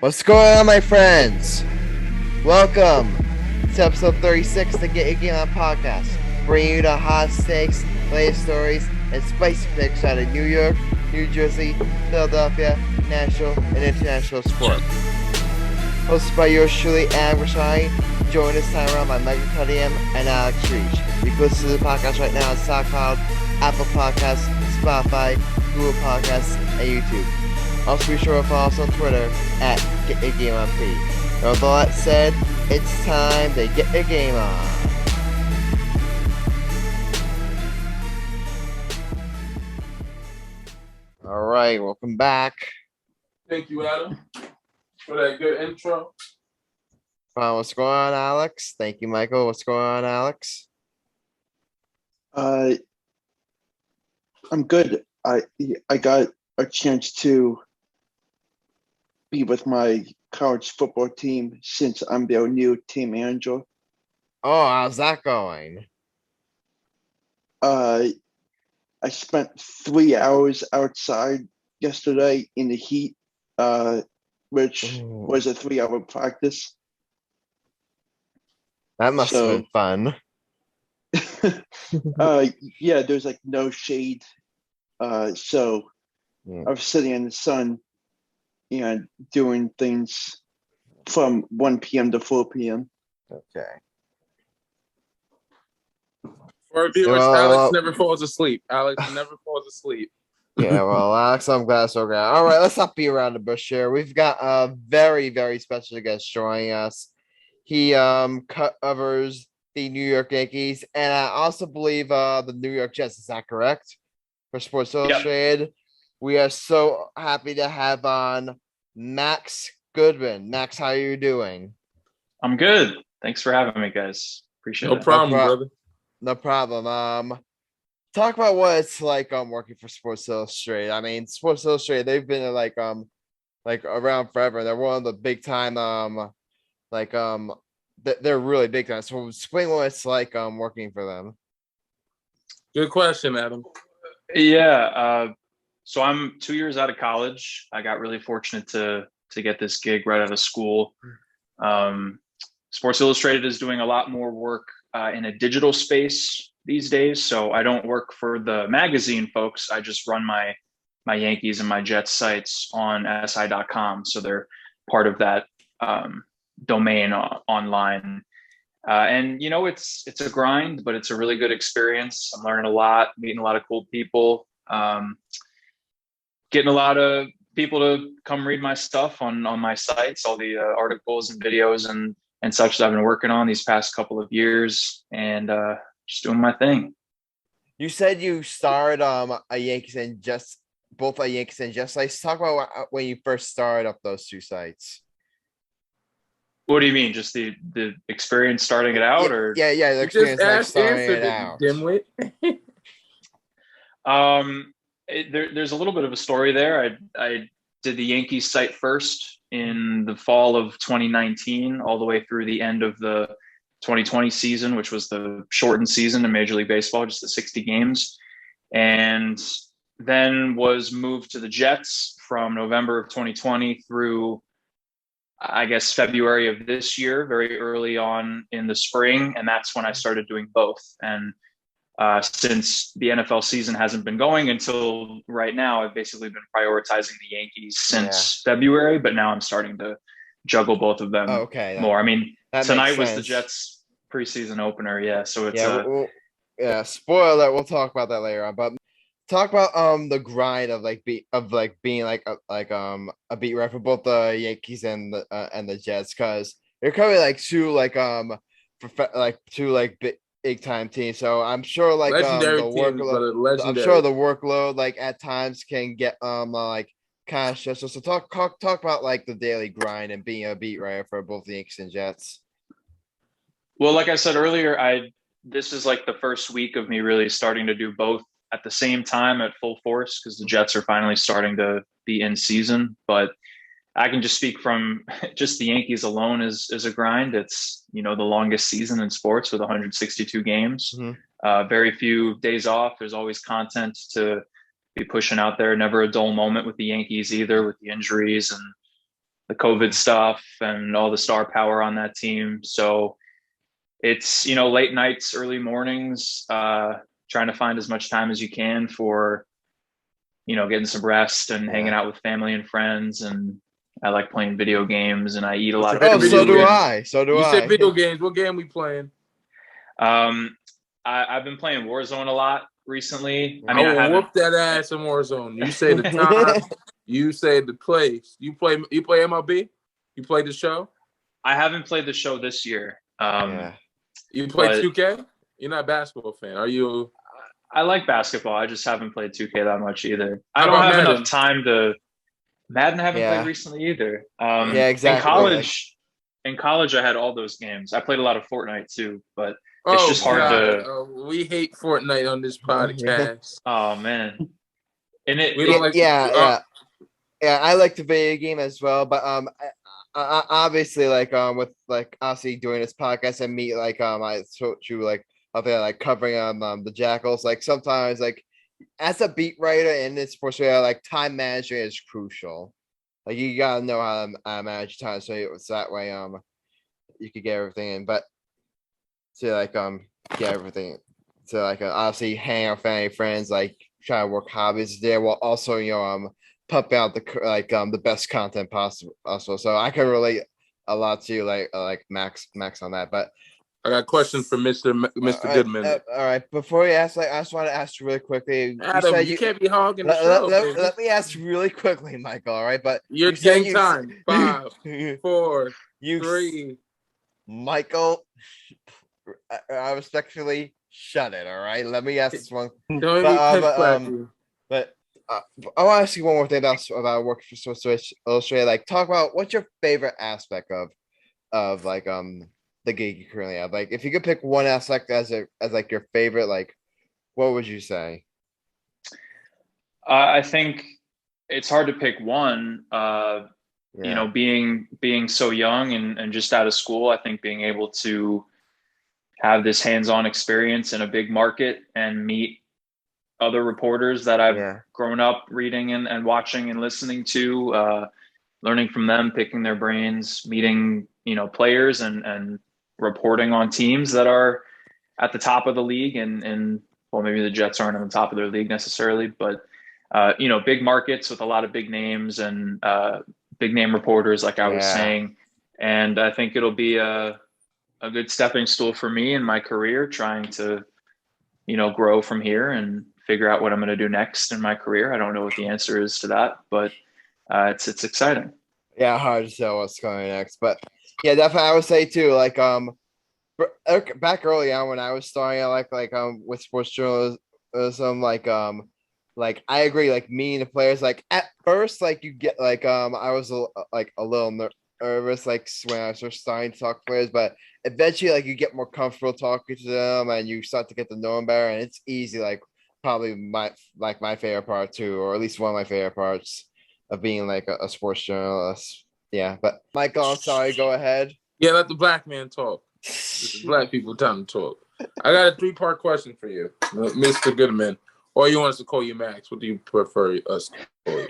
What's going on, my friends? Welcome to episode 36 of the Get Your Game On podcast, bringing you the hot takes, latest stories, and spicy picks out of New York, New Jersey, Philadelphia, national and international sports. Hosted by yours truly, Grassani, joined this time around by Michael Cunningham and Alex Reich. You can listen to the podcast right now on SoundCloud, Apple Podcasts, Spotify, Google Podcasts, and YouTube. Also be sure to follow us on Twitter at GetYourGameOnP. And with all that said, it's time to get your game on. All right, welcome back. Thank you, Adam, for that good intro. What's going on, Alex? Thank you, Michael. What's going on, Alex? I'm good. I got a chance to be with my college football team since I'm their new team manager. Oh, how's that going? I spent 3 hours outside yesterday in the heat, which was a 3-hour practice. That must have been fun. Yeah, there's like no shade. So I was sitting in the sun and doing things from 1 p.m. to 4 p.m. Okay. For our viewers, Alex never falls asleep. Alex never falls asleep. Yeah, well, Alex, I'm glad so glad. All right, let's not be around the bush here. We've got a very, very special guest joining us. He covers the New York Yankees, and I also believe the New York Jets. Is that correct? For Sports Illustrated. Yep. We are so happy to have on Max Goodman. Max, how are you doing? I'm good. Thanks for having me, guys. Appreciate it. No problem, brother. No problem. Talk about what it's like working for Sports Illustrated. I mean, Sports Illustrated, they've been like around forever. They're one of the big time they're really big time. So explain what it's like working for them. Good question, Adam. Yeah. So I'm 2 years out of college. I got really fortunate to get this gig right out of school. Sports Illustrated is doing a lot more work in a digital space these days. So I don't work for the magazine folks. I just run my Yankees and my Jets sites on si.com. So they're part of that domain online. And it's a grind, but it's a really good experience. I'm learning a lot, meeting a lot of cool people, getting a lot of people to come read my stuff on my sites, all the articles and videos and such that I've been working on these past couple of years, and just doing my thing. You said you started a Yankees and Jets, both a Yankees and Jets sites. Talk about when you first started up those two sites. What do you mean? Just the experience starting it out, or the experience starting it out. Dimwit. There's a little bit of a story there. I did the Yankees site first in the fall of 2019, all the way through the end of the 2020 season, which was the shortened season in Major League Baseball, just the 60 games, and then was moved to the Jets from November of 2020 through, I guess, February of this year, very early on in the spring. And that's when I started doing both. And since the NFL season hasn't been going until right now, I've basically been prioritizing the Yankees since February, but now I'm starting to juggle both of them more. I mean, tonight was the Jets preseason opener. Yeah. So it's spoiler alert, we'll talk about that later on, but talk about the grind of being a beat writer for both the Yankees and the Jets, because they're probably two big time teams. So I'm sure the workload at times can get kind of stressful. So talk about the daily grind and being a beat writer for both the Yankees and Jets. Well, like I said earlier, this is the first week of me really starting to do both at the same time at full force, because the Jets are finally starting to be in season. But I can just speak from just the Yankees alone is a grind. It's, the longest season in sports with 162 games, very few days off. There's always content to be pushing out there. Never a dull moment with the Yankees either, with the injuries and COVID stuff and all the star power on that team. So it's, late nights, early mornings, trying to find as much time as you can for, getting some rest and hanging out with family and friends. And I like playing video games, and I eat a lot of so do I. You said video games. What game we playing? I've been playing Warzone a lot recently. I will whoop that ass in Warzone. You say the time, you say the place. You play MLB? You play the show? I haven't played the show this year. You play 2K? You're not a basketball fan, are you? I like basketball. I just haven't played 2K that much either. I don't have enough time to. Madden I haven't played recently either. Exactly. In college, I had all those games. I played a lot of Fortnite too, but it's just hard to. We hate Fortnite on this podcast. Oh man, and we don't like. Yeah. I like the video game as well, but I obviously with obviously doing this podcast and me I told you out there covering the Jackals. Sometimes as a beat writer in this sports area, time management is crucial. You gotta know how to manage time, so it's that way you could get everything in. But to get everything to obviously hang out with family friends, try to work hobbies there while also pump out the best content possible. Also, so I can relate a lot to like Max on that, but. I got a question for Mr. Goodman. All right. Before you ask, I just want to ask really quickly. Adam, you can't be hogging the show. Let me ask really quickly, Michael. All right, but you're getting time. 5, 4, 3. Michael, I respectfully shut it. All right. Let me ask this one. But I want to ask you one more thing about working for Sports Illustrated. Talk about what's your favorite aspect of the gig you currently have. If you could pick one aspect as your favorite, what would you say? I think it's hard to pick one. Being so young and just out of school, I think being able to have this hands-on experience in a big market and meet other reporters that I've grown up reading and watching and listening to, learning from them, picking their brains, meeting, players and reporting on teams that are at the top of the league and well, maybe the Jets aren't on the top of their league necessarily, but big markets with a lot of big names and big name reporters, like I was saying. And I think it'll be a good stepping stool for me in my career, trying to, grow from here and figure out what I'm going to do next in my career. I don't know what the answer is to that, but it's exciting. Yeah, hard to tell what's coming next, but yeah, definitely. I would say too, back early on when I was starting, with sports journalism, I agree. Me and the players, at first, you get I was a little nervous, when I was first starting to talk to players, but eventually, you get more comfortable talking to them, and you start to get to know them better, and it's easy. Probably my favorite part too, or at least one of my favorite parts of being a sports journalist. Yeah, but Michael, I'm sorry. Go ahead. Yeah, let the black man talk. This is black people time to talk. I got a 3-part question for you, Mr. Goodman. Or you want us to call you Max? What do you prefer us to call you?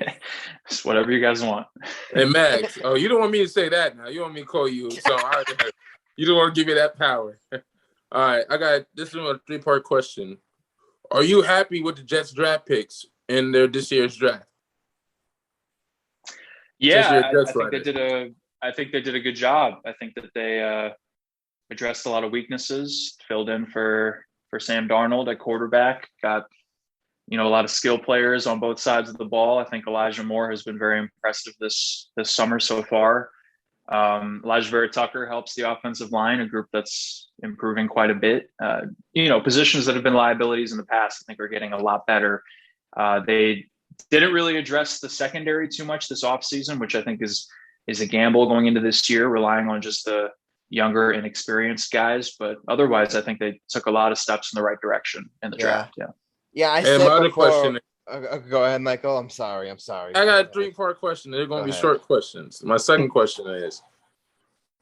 It's whatever you guys want. Hey, Max. Oh, you don't want me to say that now. You want me to call you. So you don't want to give me that power. All right. This is a 3-part question. Are you happy with the Jets draft picks in this year's draft? Yeah, I think they did a good job. I think that they addressed a lot of weaknesses, filled in for Sam Darnold at quarterback, got a lot of skill players on both sides of the ball. I think Elijah Moore has been very impressive this summer so far. Elijah Vera-Tucker helps the offensive line, a group that's improving quite a bit. Positions that have been liabilities in the past, I think, are getting a lot better. They didn't really address the secondary too much this offseason, which I think is a gamble going into this year, relying on just the younger, inexperienced guys. But otherwise, I think they took a lot of steps in the right direction in the draft. Yeah. I said before. Go ahead, Michael. I'm sorry. I got a 3-part question. They're going to be short questions. My second question is,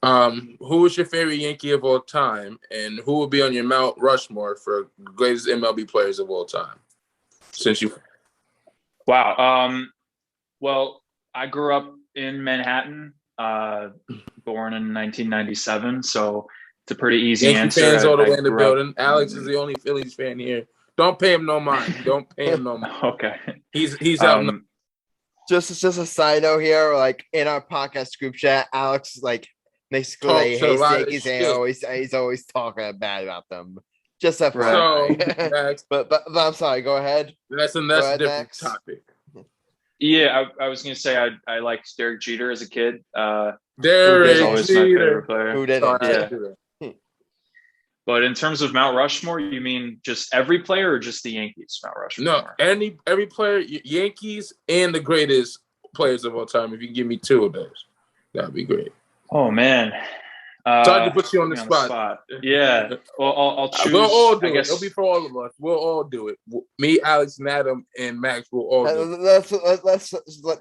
who is your favorite Yankee of all time, and who will be on your Mount Rushmore for greatest MLB players of all time? Wow. Well, I grew up in Manhattan. born in 1997. So it's a pretty easy Yankee answer. fans all the way I in the grew up- building. Alex is the only Phillies fan here. Don't pay him no mind. Don't pay him no mind. Okay. He's out. Just a side note here, like in our podcast group chat, Alex basically Talks a hates the lot of Yankees and shit. he's always talking bad about them. Just a So Max, but I'm sorry. Go ahead. that's a ahead, different Max. topic. Yeah, I was gonna say I liked Derek Jeter as a kid. Derek He's always my favorite player. Who didn't? Yeah. But in terms of Mount Rushmore, you mean just every player or just the Yankees Mount Rushmore? No, every player, Yankees and the greatest players of all time. If you can give me two of those, that'd be great. Oh man, Sorry to put you on the spot. Yeah, well, I'll choose. We'll all do I guess it'll be for all of us. We'll all do it. Me, Alex, and Adam, and Max will all do it. Let's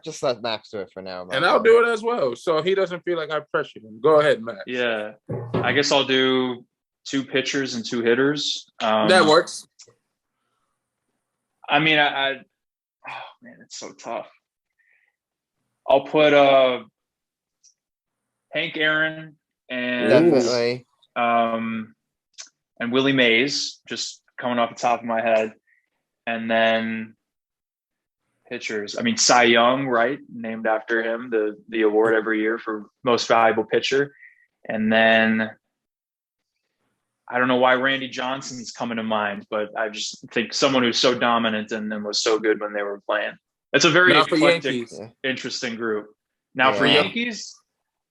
just let Max do it for now. And I'll do it as well, so he doesn't feel like I pressured him. Go ahead, Max. Yeah, I guess I'll do 2 pitchers and 2 hitters. That works. I mean, oh man, it's so tough. I'll put Hank Aaron and Definitely. And Willie Mays, just coming off the top of my head. And then pitchers. I mean, Cy Young, right? Named after him, the award every year for most valuable pitcher. And then I don't know why Randy Johnson's coming to mind, but I just think someone who's so dominant and was so good when they were playing. It's a very eclectic, interesting group. Now for Yankees,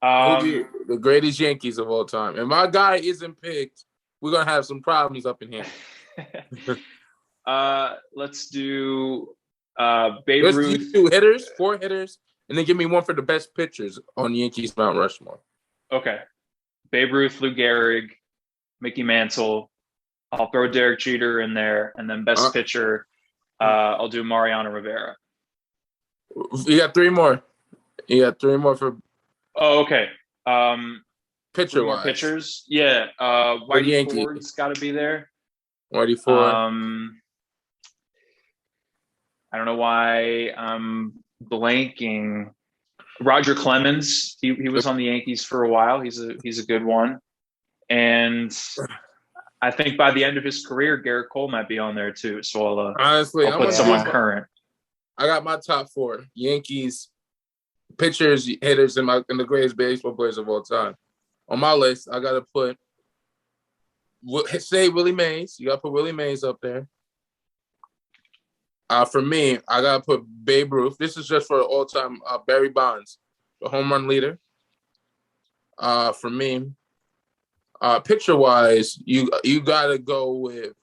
the greatest Yankees of all time. And my guy isn't picked, we're gonna have some problems up in here. Let's do Babe Ruth. Do 4 hitters, and then give me one for the best pitchers on Yankees Mount Rushmore. Okay, Babe Ruth, Lou Gehrig, Mickey Mantle. I'll throw Derek Jeter in there, and then best pitcher, I'll do Mariano Rivera. You got 3 more. You got 3 more for. Oh, okay. Pitcher more pitchers. Yeah. Whitey Ford's got to be there. Whitey Ford. I don't know why I'm blanking. Roger Clemens. He was on the Yankees for a while. He's a good one. And I think by the end of his career, Garrett Cole might be on there too. So I'll put someone current. I got my top 4 Yankees pitchers, hitters, and the greatest baseball players of all time. On my list, I gotta say Willie Mays. You gotta put Willie Mays up there. For me, I gotta put Babe Ruth. This is just for all time. Barry Bonds, the home run leader. For me, pitcher wise, you gotta go with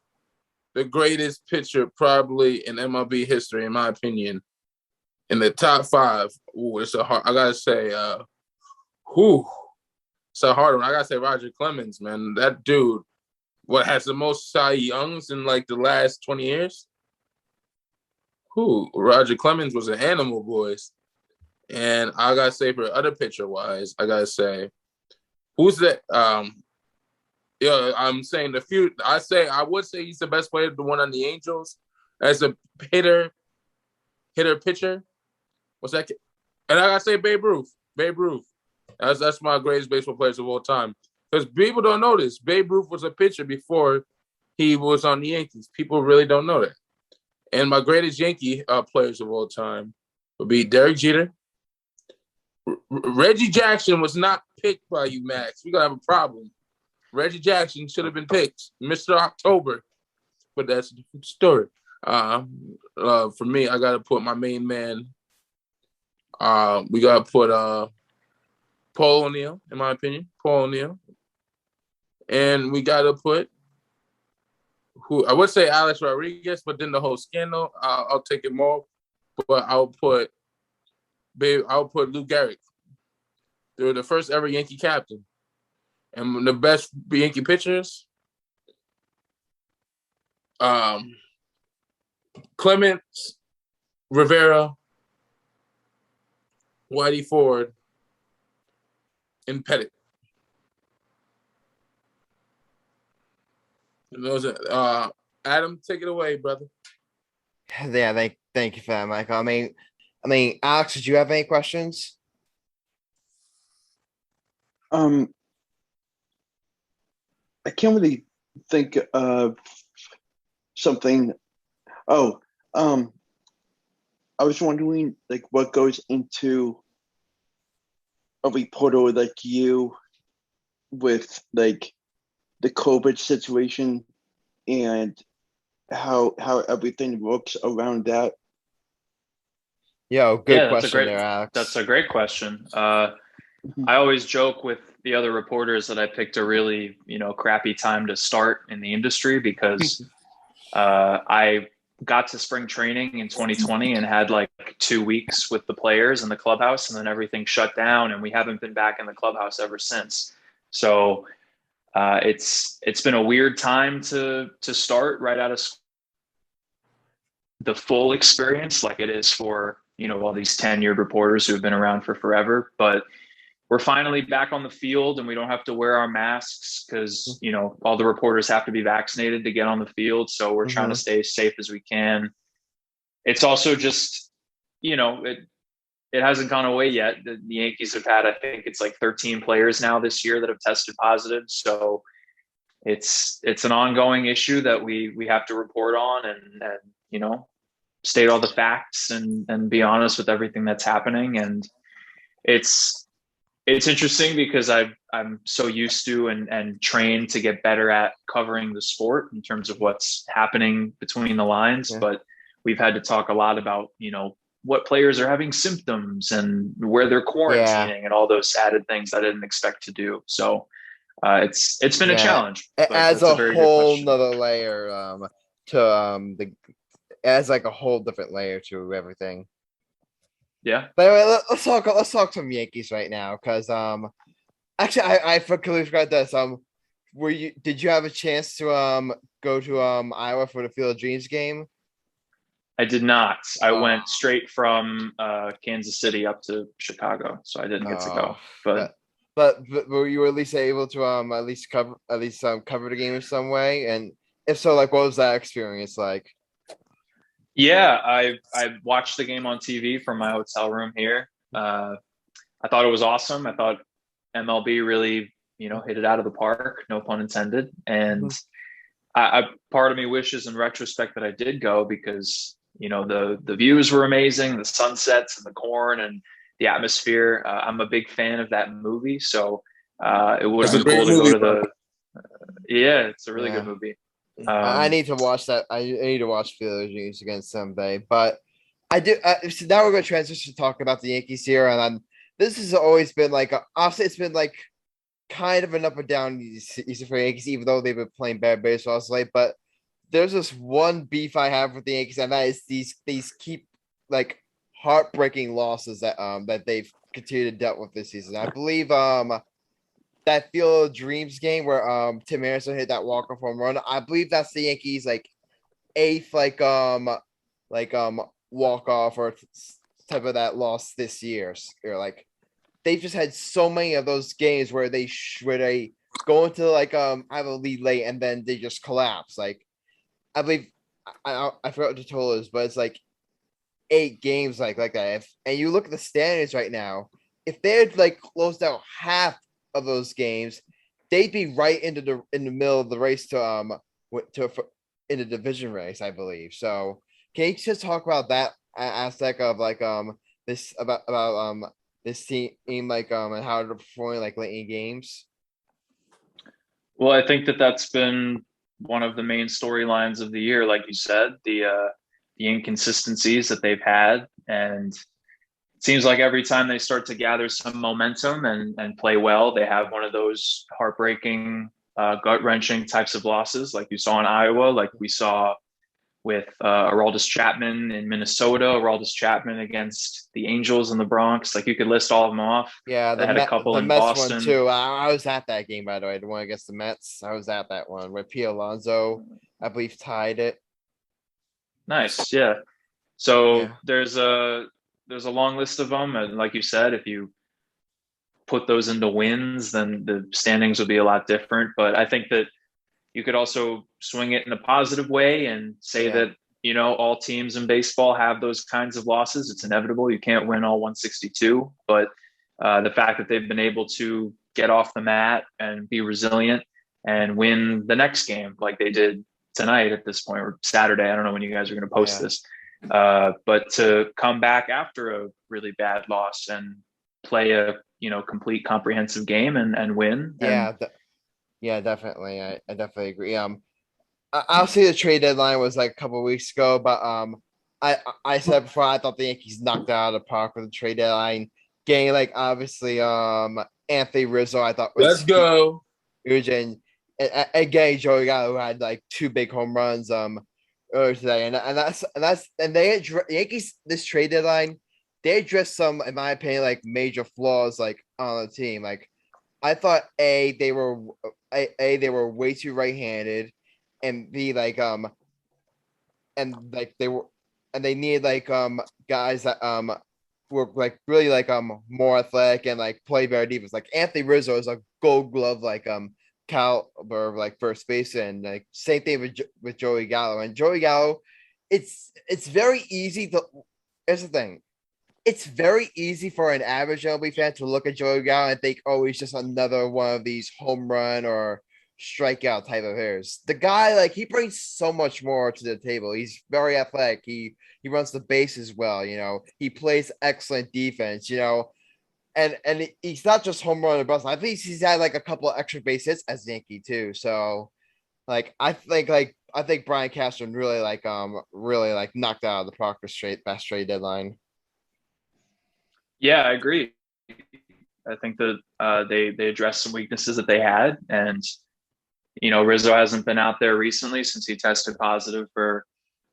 the greatest pitcher probably in MLB history, in my opinion. In the top 5, it's a hard. I gotta say, it's a hard one. I gotta say Roger Clemens, man. That dude, has the most Cy Youngs in like the last 20 years? Roger Clemens was an animal, boys. And I gotta say, for other pitcher wise, I gotta say, who's that? I'm saying the few. I would say he's the best player, the one on the Angels, as a pitcher. What's that? And I gotta say Babe Ruth. Babe Ruth. That's my greatest baseball players of all time. Because people don't know this. Babe Ruth was a pitcher before he was on the Yankees. People really don't know that. And my greatest Yankee players of all time would be Derek Jeter. Reggie Jackson was not picked by you, Max. We're gonna have a problem. Reggie Jackson should have been picked, Mr. October, but that's a different story. For me, I gotta put my main man. We gotta put Paul O'Neill, in my opinion, Paul O'Neill, and we gotta put who I would say Alex Rodriguez, but then the whole scandal, I'll take him off. But I'll put Lou Gehrig. They were the first ever Yankee captain. And the best Yankee pitchers, Clemens, Rivera, Whitey Ford, and Pettit. And those are, Adam, take it away, brother. Yeah, thank you for that, Michael. I mean, Alex, did you have any questions? I can't really think of something. Oh, I was wondering, like, what goes into a reporter like you with like the COVID situation and how everything works around that. Yo, good question there, Alex. That's a great question. I always joke with the other reporters that I picked a really, crappy time to start in the industry because I got to spring training in 2020 and had like 2 weeks with the players in the clubhouse, and then everything shut down, and we haven't been back in the clubhouse ever since. So it's been a weird time to start right out of school. The full experience, like it is for all these tenured reporters who have been around for forever, but we're finally back on the field and we don't have to wear our masks because, all the reporters have to be vaccinated to get on the field. So we're trying to stay as safe as we can. It's also just, it hasn't gone away yet. The Yankees have had, I think it's like 13 players now this year that have tested positive. So it's an ongoing issue that we have to report on and state all the facts and be honest with everything that's happening. And it's interesting because I'm so used to and trained to get better at covering the sport in terms of what's happening between the lines. Yeah. But we've had to talk a lot about, what players are having symptoms and where they're quarantining and all those added things I didn't expect to do. So it's been a challenge. It adds a whole nother layer adds like a whole different layer to everything. Yeah. But anyway, let's talk some Yankees right now, because actually I completely forgot this. Did you have a chance to go to Iowa for the Field of Dreams game? I did not. I went straight from Kansas City up to Chicago, so I didn't get to go. But were you at least able to at least cover the game in some way? And if so, like, what was that experience like? Yeah, I watched the game on TV from my hotel room here. I thought it was awesome. I thought MLB really, hit it out of the park, no pun intended. And part of me wishes in retrospect that I did go because, the views were amazing, the sunsets and the corn and the atmosphere. I'm a big fan of that movie. So it would have been cool to go to it's a really good movie. I need to watch that. I need to watch Field of Dreams again someday. But I do. So now we're going to transition to talk about the Yankees here, and this has always been like honestly, it's been like kind of an up and down season for the Yankees, even though they've been playing bad baseball as late. But there's this one beef I have with the Yankees, and that is these keep like heartbreaking losses that they've continued to deal with this season. I believe that Field of Dreams game where Tim Anderson hit that walk-off home run. I believe that's the Yankees' like 8th walk-off or type of that loss this year. Or like they've just had so many of those games where they go into like have a lead late and then they just collapse. Like I believe I forgot what the total is, but it's like 8 games like that. And you look at the standings right now, if they had like closed out half of those games, they'd be right in the middle of the race in the division race, I believe. So can you just talk about that aspect of like this about this team like and how they're performing like late in games? Well, I think that's been one of the main storylines of the year, like you said, the inconsistencies that they've had. And seems like every time they start to gather some momentum and play well, they have one of those heartbreaking, gut-wrenching types of losses like you saw in Iowa, like we saw with Aroldis Chapman in Minnesota, Aroldis Chapman against the Angels in the Bronx. Like you could list all of them off. Yeah, they had a couple in Mets Boston. One too. I was at that game, by the way, the one against the Mets. I was at that one where Pete Alonso, I believe, tied it. Nice, yeah. So there's a long list of them, and like you said, if you put those into wins, then the standings would be a lot different. But I think that you could also swing it in a positive way and say that, all teams in baseball have those kinds of losses. It's inevitable. You can't win all 162. But the fact that they've been able to get off the mat and be resilient and win the next game like they did tonight at this point, or Saturday. I don't know when you guys are going to post this. But to come back after a really bad loss and play a complete comprehensive game and win. Yeah, definitely. I definitely agree. I'll say the trade deadline was like a couple of weeks ago, but I said before I thought the Yankees knocked it out of the park with the trade deadline. Getting like obviously Anthony Rizzo, I thought was let's go huge, and getting Joey Gallo, who had like 2 big home runs earlier today, and the Yankees this trade deadline, they addressed some, in my opinion, like major flaws like on the team. Like I thought they were way too right-handed, and B they needed like guys that were like really like more athletic and like play better defense. Like Anthony Rizzo is a Gold Glove like caliber of like first base, and like same thing with Joey Gallo. And Joey Gallo, it's very easy to. Here's the thing. It's very easy for an average MLB fan to look at Joey Gallo and think, oh, he's just another one of these home run or strikeout type of hitters. The guy, like, he brings so much more to the table. He's very athletic. He runs the bases well, He plays excellent defense, and he's not just home run or bust. I think he's had like a couple of extra base hits as Yankee too. So, like, I think Brian Cashman really knocked out of the park the best trade deadline. Yeah, I agree. I think that they addressed some weaknesses that they had, and Rizzo hasn't been out there recently since he tested positive for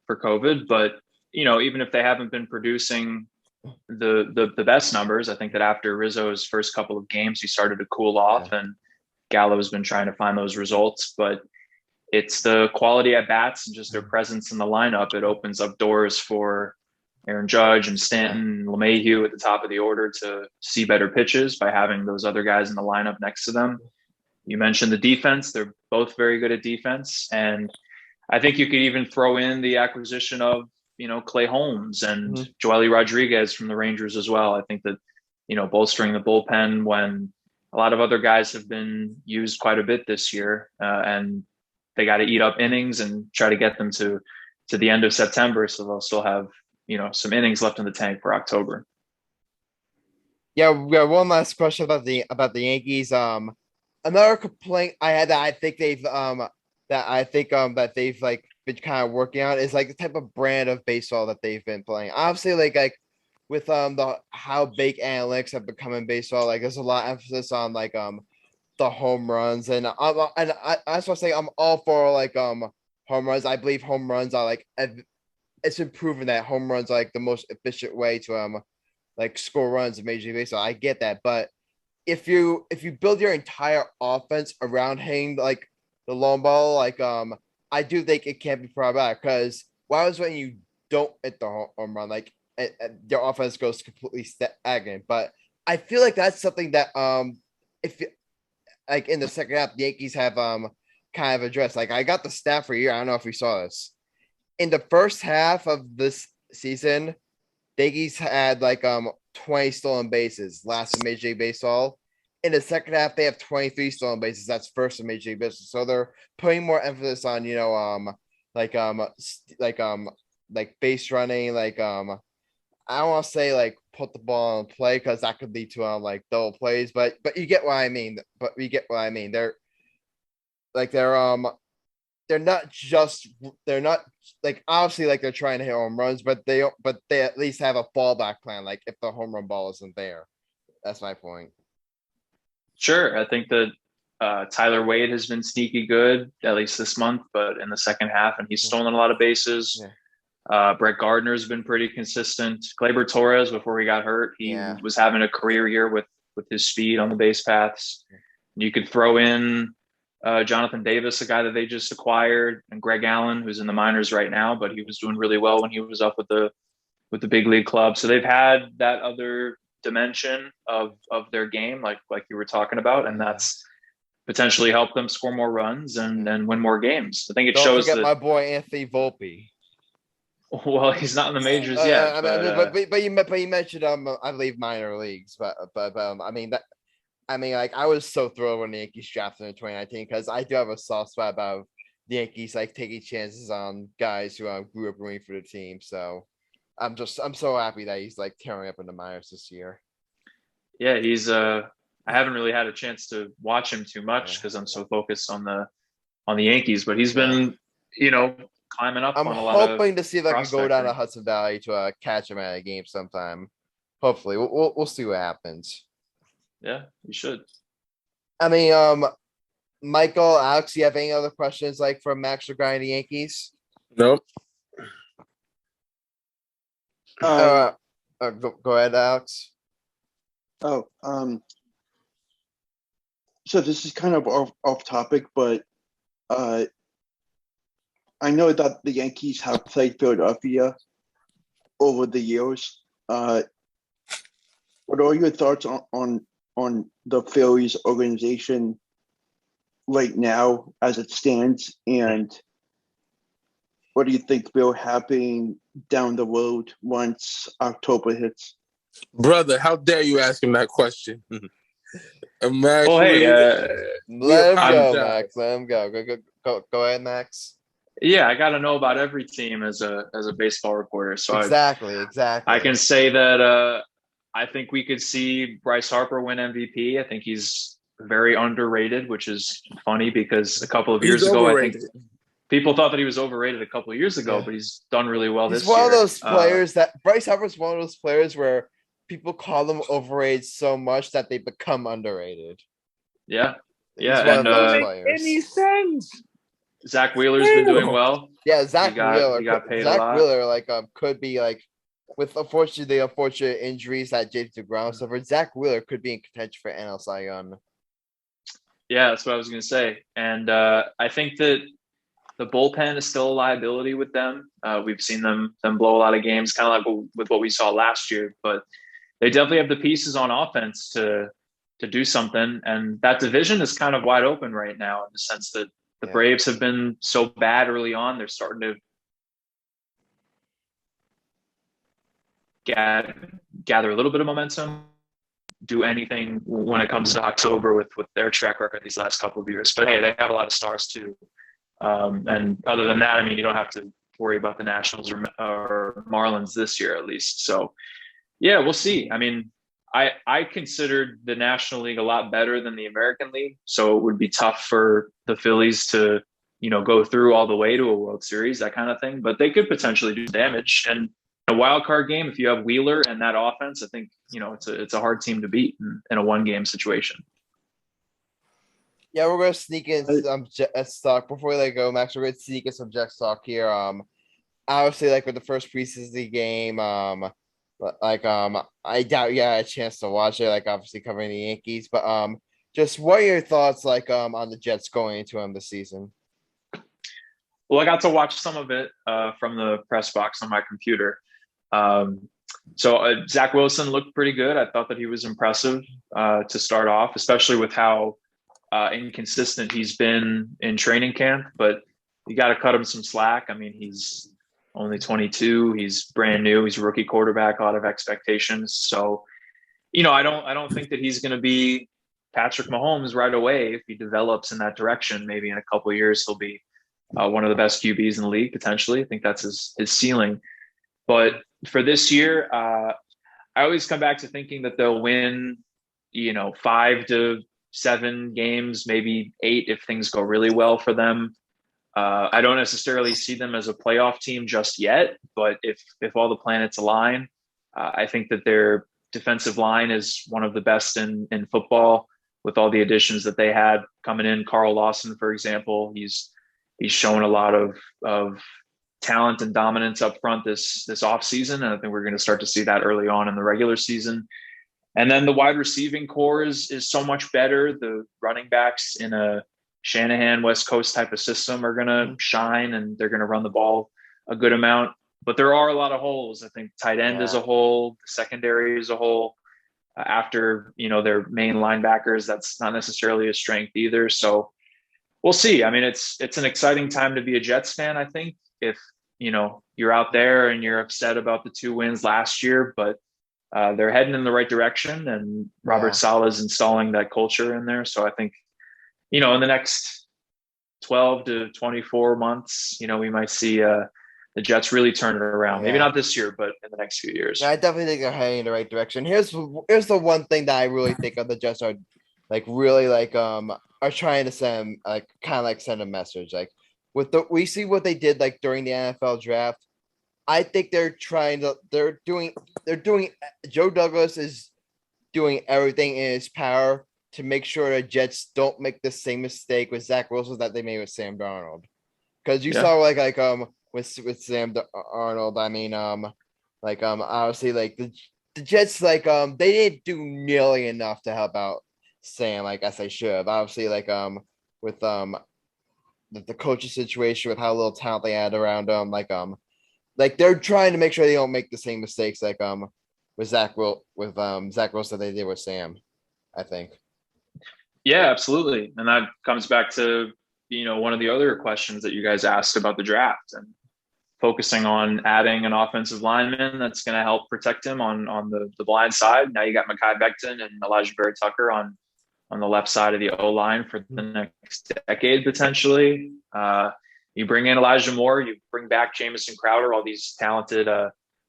COVID. But even if they haven't been producing the best numbers, I think that after Rizzo's first couple of games, he started to cool off, and Gallo's been trying to find those results. But it's the quality at bats and just their presence in the lineup. It opens up doors for Aaron Judge and Stanton and LeMahieu at the top of the order to see better pitches by having those other guys in the lineup next to them. You mentioned the defense. They're both very good at defense. And I think you could even throw in the acquisition of, Clay Holmes and Joely Rodriguez from the Rangers as well. I think that, bolstering the bullpen when a lot of other guys have been used quite a bit this year, and they got to eat up innings and try to get them to the end of September. So they'll still have, some innings left in the tank for October. Yeah, we got one last question about the Yankees. Another complaint I had that I think they've that they've like been kind of working on is like the type of brand of baseball that they've been playing. Obviously, like with how big analytics have become in baseball, like there's a lot of emphasis on like the home runs, and I just want to say I'm all for like home runs. I believe home runs are like it's been proven that home runs are like the most efficient way to like score runs in Major League Baseball. I get that, but if you build your entire offense around hitting like the long ball, like I do think it can't be problematic, because why was when you don't hit the home run, like your offense goes completely stagnant. But I feel like that's something that if like in the second half the Yankees have kind of addressed. Like I got the stat for you. I don't know if you saw this. In the first half of this season, the Yankees had like 20 stolen bases, last in Major League Baseball. In the second half, they have 23 stolen bases. That's first in Major League Baseball. So they're putting more emphasis on, like base running, like I don't want to say like put the ball on play, because that could lead to like double plays, but you get what I mean. They're not like obviously like they're trying to hit home runs, but they at least have a fallback plan. Like if the home run ball isn't there, that's my point. Sure. I think that Tyler Wade has been sneaky good, at least this month, but in the second half, and he's stolen a lot of bases. Yeah. Brett Gardner's been pretty consistent. Gleyber Torres, before he got hurt, he was having a career year with his speed on the base paths. You could throw in Jonathan Davis, a guy that they just acquired, and Greg Allen, who's in the minors right now, but he was doing really well when he was up with the big league club. So they've had that other dimension of their game, like you were talking about, and that's potentially helped them score more runs and win more games. I think it shows that my boy Anthony Volpe. Well, he's not in the majors yet. But you mentioned I believe minor leagues, but I mean that I mean, like, I was so thrilled when the Yankees drafted in 2019 because I do have a soft spot about the Yankees like taking chances on guys who grew up rooting for the team. So I'm so happy that he's like tearing up in the minors this year. Yeah, he's I haven't really had a chance to watch him too much because I'm so focused on the Yankees, but he's been, climbing up I'm on a lot of hoping to see if I can go down to prospecting. Hudson Valley to catch him at a game sometime. Hopefully, we'll see what happens. Yeah, you should. I mean, Michael, Alex, you have any other questions like from Max regarding the Yankees? Nope. Go ahead, Alex. So this is kind of off topic, but I know that the Yankees have played Philadelphia over the years. What are your thoughts on the Phillies organization right now as it stands, and what do you think will happen down the road once October hits? Brother, how dare you ask him that question? Max, Well, hey, Let him go, apologize. Max. Let him go. Go ahead, Max. yeah, I got to know about every team as a baseball reporter. So Exactly. I can say that I think we could see Bryce Harper win MVP. I think he's very underrated, which is funny because a couple of years ago, overrated. I think people thought that he was overrated a couple of years ago, Yeah. but he's done really well He's this one year. of those players that Bryce Harper's one of those players where people call them overrated so much that they become underrated. Yeah. He's Yeah. one And of those players. Any sense? Zach Wheeler's been doing well. Yeah, Zach He got paid a lot. Wheeler could be like, with the unfortunate injuries that James DeGrom suffered, Zach Wheeler could be in contention for NL Cy Young. Yeah, that's what I was going to say. And I think that the bullpen is still a liability with them. We've seen them blow a lot of games, kind of like with what we saw last year. But they definitely have the pieces on offense to do something. And that division is kind of wide open right now in the sense that the Braves have been so bad early on. They're starting to gather a little bit of momentum, do anything when it comes to October with their track record these last couple of years. But hey, they have a lot of stars too. And other than that, I mean, you don't have to worry about the Nationals or Marlins this year, at least. So yeah, we'll see. I mean, I considered the National League a lot better than the American League. So it would be tough for the Phillies to, go through all the way to a World Series, that kind of thing, but they could potentially do damage. And a wild card game, if you have Wheeler and that offense, I think, it's a hard team to beat in a 1-game situation. Yeah, we're going to sneak in some Jets talk. Before we let go, Max, we're going to sneak in some Jets talk here. Obviously, like with the first preseason game, I doubt you had a chance to watch it, like obviously covering the Yankees, but just what are your thoughts on the Jets going into them this season? Well, I got to watch some of it from the press box on my computer. So Zach Wilson looked pretty good. I thought that he was impressive to start off, especially with how inconsistent he's been in training camp, but you got to cut him some slack. I mean, he's only 22. He's brand new. He's a rookie quarterback, a lot of expectations. So, I don't think that he's going to be Patrick Mahomes right away. If he develops in that direction, maybe in a couple of years, he'll be one of the best QBs in the league, potentially. I think that's his ceiling. But for this year, I always come back to thinking that they'll win, 5 to 7 games, maybe 8 if things go really well for them. I don't necessarily see them as a playoff team just yet, but if all the planets align, I think that their defensive line is one of the best in football with all the additions that they had coming in. Carl Lawson, for example, he's shown a lot of talent and dominance up front this offseason, and I think we're going to start to see that early on in the regular season. And then the wide receiving core is so much better. The running backs in a Shanahan West Coast type of system are going to shine, and they're going to run the ball a good amount. But there are a lot of holes. I think tight end as a whole, the secondary as a whole. After their main linebackers, that's not necessarily a strength either. So we'll see. I mean, it's an exciting time to be a Jets fan. I think if you're out there and you're upset about the 2 wins last year, but they're heading in the right direction, and Robert Saleh is installing that culture in there. So I think, in the next 12 to 24 months, we might see the Jets really turn it around. Maybe not this year, but in the next few years. Yeah, I definitely think they're heading in the right direction. Here's the one thing that I really think of the Jets are really are trying to send send a message. Like we see what they did during the NFL draft. I think they're doing Joe Douglas is doing everything in his power to make sure the Jets don't make the same mistake with Zach Wilson that they made with Sam Darnold. Because you saw with Sam Darnold, I mean obviously the Jets they didn't do nearly enough to help out Sam as they should have. Obviously with the coaching situation with how little talent they had around them, they're trying to make sure they don't make the same mistakes with Zach Wilson they did with Sam, I think. Yeah, absolutely. And that comes back to, one of the other questions that you guys asked about the draft and focusing on adding an offensive lineman that's going to help protect him on the blind side. Now you got Mekhi Becton and Elijah Barrett Tucker on the left side of the O-line for the next decade, potentially. You bring in Elijah Moore, you bring back Jamison Crowder, all these talented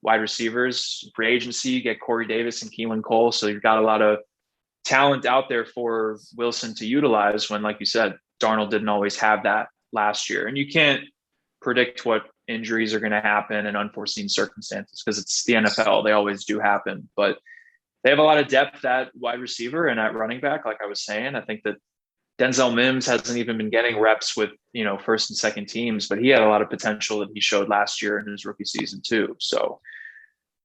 wide receivers. Free agency, you get Corey Davis and Keelan Cole. So you've got a lot of talent out there for Wilson to utilize when, like you said, Darnold didn't always have that last year. And you can't predict what injuries are going to happen in unforeseen circumstances because it's the NFL. They always do happen. But they have a lot of depth at wide receiver and at running back, like I was saying. I think that Denzel Mims hasn't even been getting reps with, first and second teams, but he had a lot of potential that he showed last year in his rookie season too. So,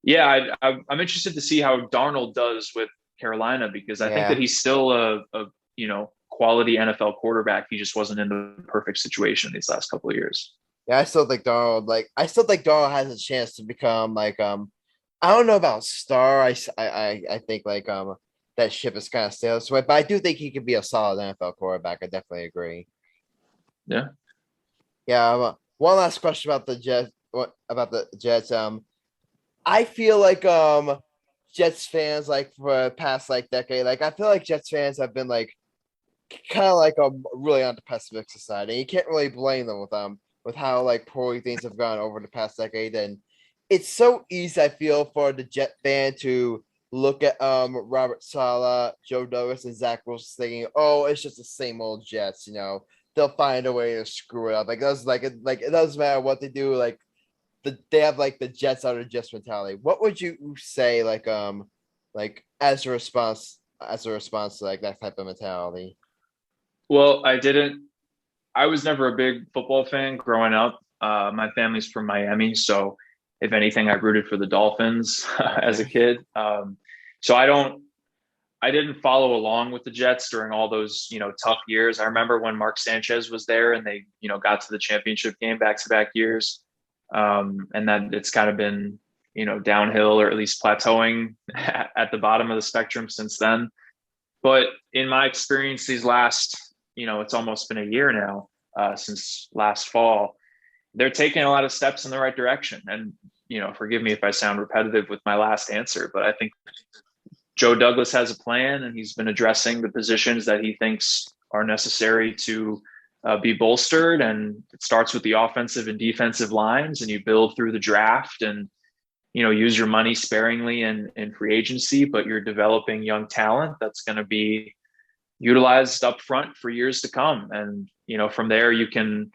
yeah, I'm interested to see how Darnold does with Carolina because I think that he's still a quality NFL quarterback. He just wasn't in the perfect situation these last couple of years. Yeah, I still think Darnold has a chance to become I don't know about star. I think that ship is kind of sailed this way, but I do think he could be a solid NFL quarterback. I definitely agree. Yeah. Yeah. One last question about the Jets. Jets? I feel Jets fans for the past decade, I feel like Jets fans have been kind of really on the pessimistic side, and you can't really blame them with how poorly things have gone over the past decade. And it's so easy, I feel, for the Jet fan to look at Robert Saleh, Joe Douglas, and Zach Wilson thinking, oh, it's just the same old Jets, they'll find a way to screw it up. It doesn't matter what they do, they have the Jets out of Jets mentality. What would you say as a response to that type of mentality? Well, I was never a big football fan growing up. My family's from Miami, so if anything, I rooted for the Dolphins as a kid. So I didn't follow along with the Jets during all those, tough years. I remember when Mark Sanchez was there and they, got to the championship game back-to-back years. And then it's kind of been, downhill or at least plateauing at the bottom of the spectrum since then. But in my experience, these last, it's almost been a year now since last fall, they're taking a lot of steps in the right direction. And, forgive me if I sound repetitive with my last answer, but I think Joe Douglas has a plan and he's been addressing the positions that he thinks are necessary to be bolstered. And it starts with the offensive and defensive lines, and you build through the draft and, use your money sparingly in free agency, but you're developing young talent that's going to be utilized up front for years to come. And, from there you can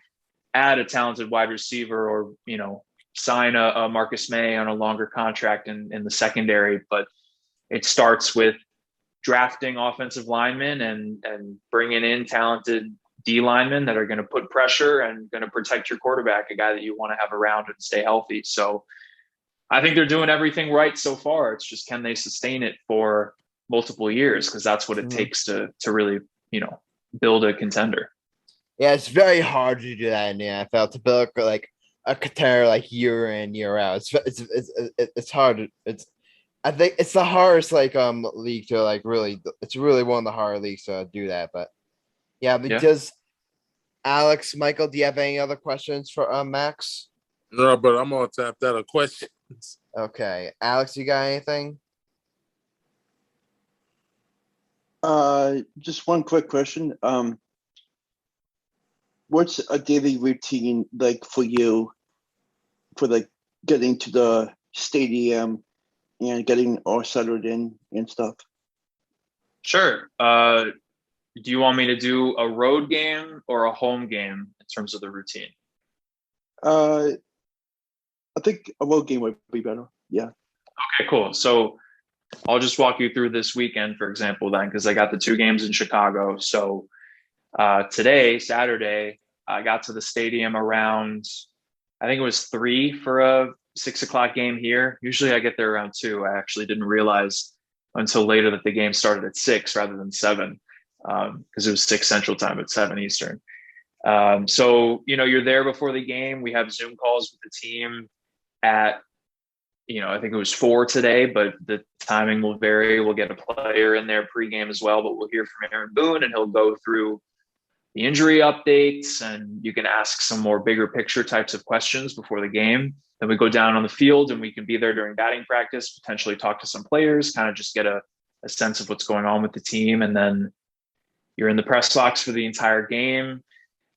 add a talented wide receiver or, sign a Marcus May on a longer contract in the secondary. But it starts with drafting offensive linemen and bringing in talented D linemen that are going to put pressure and going to protect your quarterback, a guy that you want to have around and stay healthy. So I think they're doing everything right so far. It's just, can they sustain it for multiple years? Because that's what it takes to really, build a contender. Yeah, it's very hard to do that in the NFL, to build a contender year in, year out. It's hard. I think it's the hardest league to really. It's really one of the harder leagues to do that. But yeah, does Alex, Michael, do you have any other questions for Max? No, but I'm all tapped out of questions. Okay, Alex, you got anything? Just one quick question. What's a daily routine like for you for like getting to the stadium and getting all settled in and stuff? Sure. Do you want me to do a road game or a home game in terms of the routine? I think a road game would be better. Yeah. Okay, cool. So I'll just walk you through this weekend, for example, then, because I got the 2 games in Chicago. So today, Saturday, I got to the stadium around, I think it was 3 for a 6 o'clock game here. Usually I get there around 2. I actually didn't realize until later that the game started at 6 rather than 7, because it was 6 Central Time at 7 Eastern. So, you're there before the game. We have Zoom calls with the team at, I think it was 4 today, but the timing will vary. We'll get a player in there pregame as well, but we'll hear from Aaron Boone and he'll go through the injury updates, and you can ask some more bigger picture types of questions before the game. Then we go down on the field and we can be there during batting practice, potentially talk to some players, kind of just get a sense of what's going on with the team. And then you're in the press box for the entire game.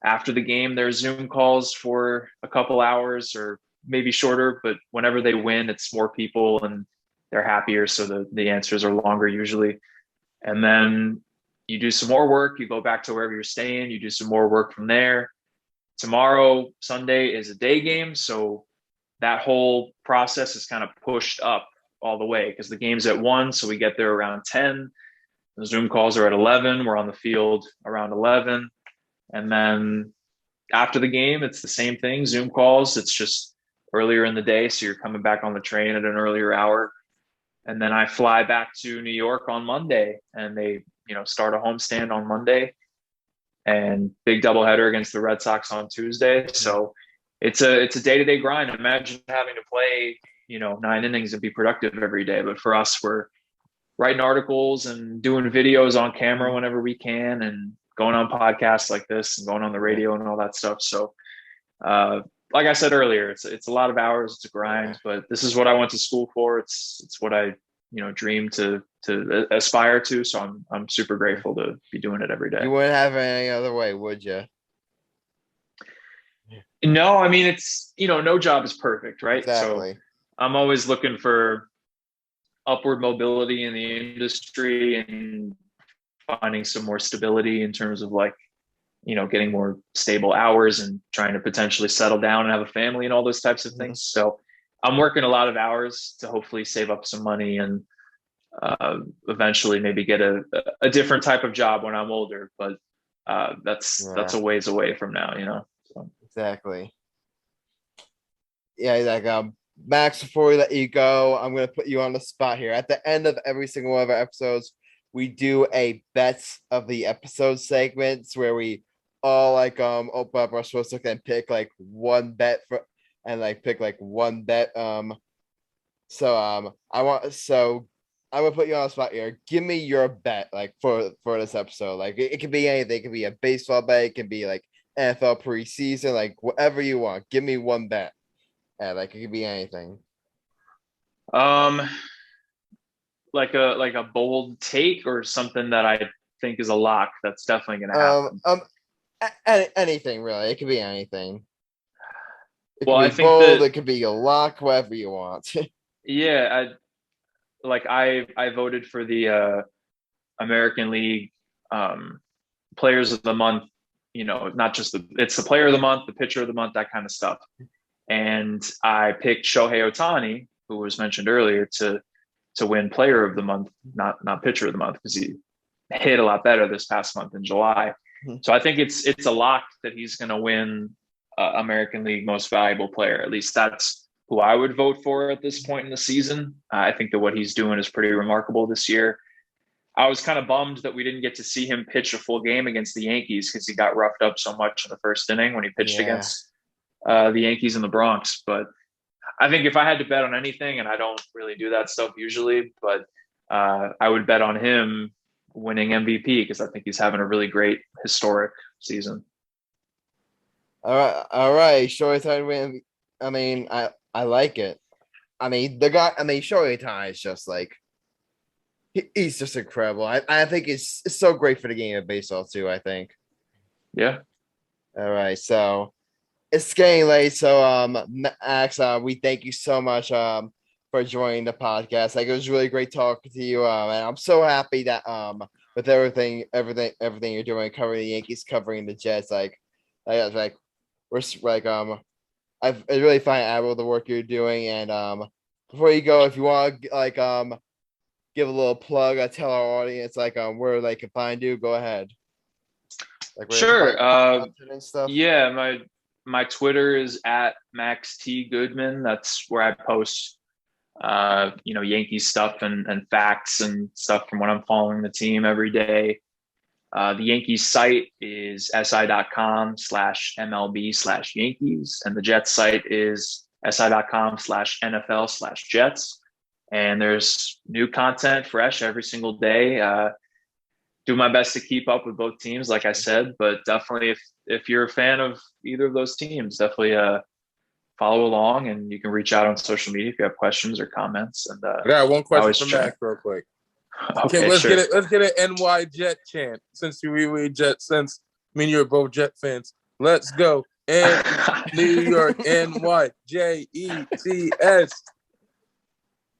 After the game, there's Zoom calls for a couple hours or maybe shorter, but whenever they win, it's more people and they're happier. So the answers are longer usually. And then you do some more work, you go back to wherever you're staying, you do some more work from there. Tomorrow, Sunday, is a day game. So that whole process is kind of pushed up all the way because the game's at 1. So we get there around 10. The Zoom calls are at 11. We're on the field around 11. And then after the game, it's the same thing, Zoom calls. It's just earlier in the day. So you're coming back on the train at an earlier hour. And then I fly back to New York on Monday, and they, start a homestand on Monday and big doubleheader against the Red Sox on Tuesday. So it's a day-to-day grind. Imagine having to play, 9 innings and be productive every day. But for us, we're writing articles and doing videos on camera whenever we can and going on podcasts like this and going on the radio and all that stuff. So, like I said earlier, it's a lot of hours. It's a grind, but this is what I went to school for. It's what I, dream to aspire to. So I'm super grateful to be doing it every day. You wouldn't have it any other way, would you? No, I mean, it's, no job is perfect, right? Exactly. So I'm always looking for upward mobility in the industry and finding some more stability in terms of getting more stable hours and trying to potentially settle down and have a family and all those types of things. So I'm working a lot of hours to hopefully save up some money and eventually maybe get a different type of job when I'm older. But that's a ways away from now, So. Exactly. Yeah, Max, before we let you go, I'm going to put you on the spot here. At the end of every single one of our episodes, we do a bets of the episode segments where we all open up our sportsbook and pick one bet pick one bet. I'm gonna put you on the spot here. Give me your bet for this episode. It could be anything. It could be a baseball bet. It can be NFL preseason, whatever you want. Give me one bet. Yeah, it could be anything. Like a bold take or something that I think is a lock that's definitely gonna happen. Anything really. It could be anything. It Well, could be I think bold, it could be a lock, whatever you want. Yeah, I voted for the American League Players of the Month. Not just it's the Player of the Month, the Pitcher of the Month, that kind of stuff. And I picked Shohei Ohtani, who was mentioned earlier, to win Player of the Month, not Pitcher of the Month, because he hit a lot better this past month in July. So I think it's a lock that he's going to win American League Most Valuable Player. At least that's who I would vote for at this point in the season. I think that what he's doing is pretty remarkable this year. I was kind of bummed that we didn't get to see him pitch a full game against the Yankees because he got roughed up so much in the first inning when he pitched against the Yankees in the Bronx. But I think if I had to bet on anything, and I don't really do that stuff usually, but I would bet on him winning MVP because I think he's having a really great historic season. All right. Shohei Ohtani. I mean, I like it. I mean, Shohei Ohtani is just He's just incredible. I think it's so great for the game of baseball too. I think. Yeah. All right, so it's getting late. So Max, we thank you so much for joining the podcast. Like it was really great talking to you. And I'm so happy that with everything you're doing, covering the Yankees, covering the Jets, like we're like I really find admirable the work you're doing. And before you go, if you want to like give a little plug, tell our audience like where they can find you, go ahead. Like Sure. And stuff. Yeah, my Twitter is at Max T Goodman. That's where I post Yankees stuff and facts and stuff from when I'm following the team every day. The Yankees site is si.com/MLB/Yankees, and the Jets site is si.com/NFL/Jets. And there's new content fresh every single day. Do my best to keep up with both teams, like I said, but definitely if you're a fan of either of those teams, definitely follow along, and you can reach out on social media if you have questions or comments. And I got one question for Max real quick. Okay, let's sure. get an NY Jet chant since we Jet since me and you are both Jet fans. Let's go. And New York NY JETS.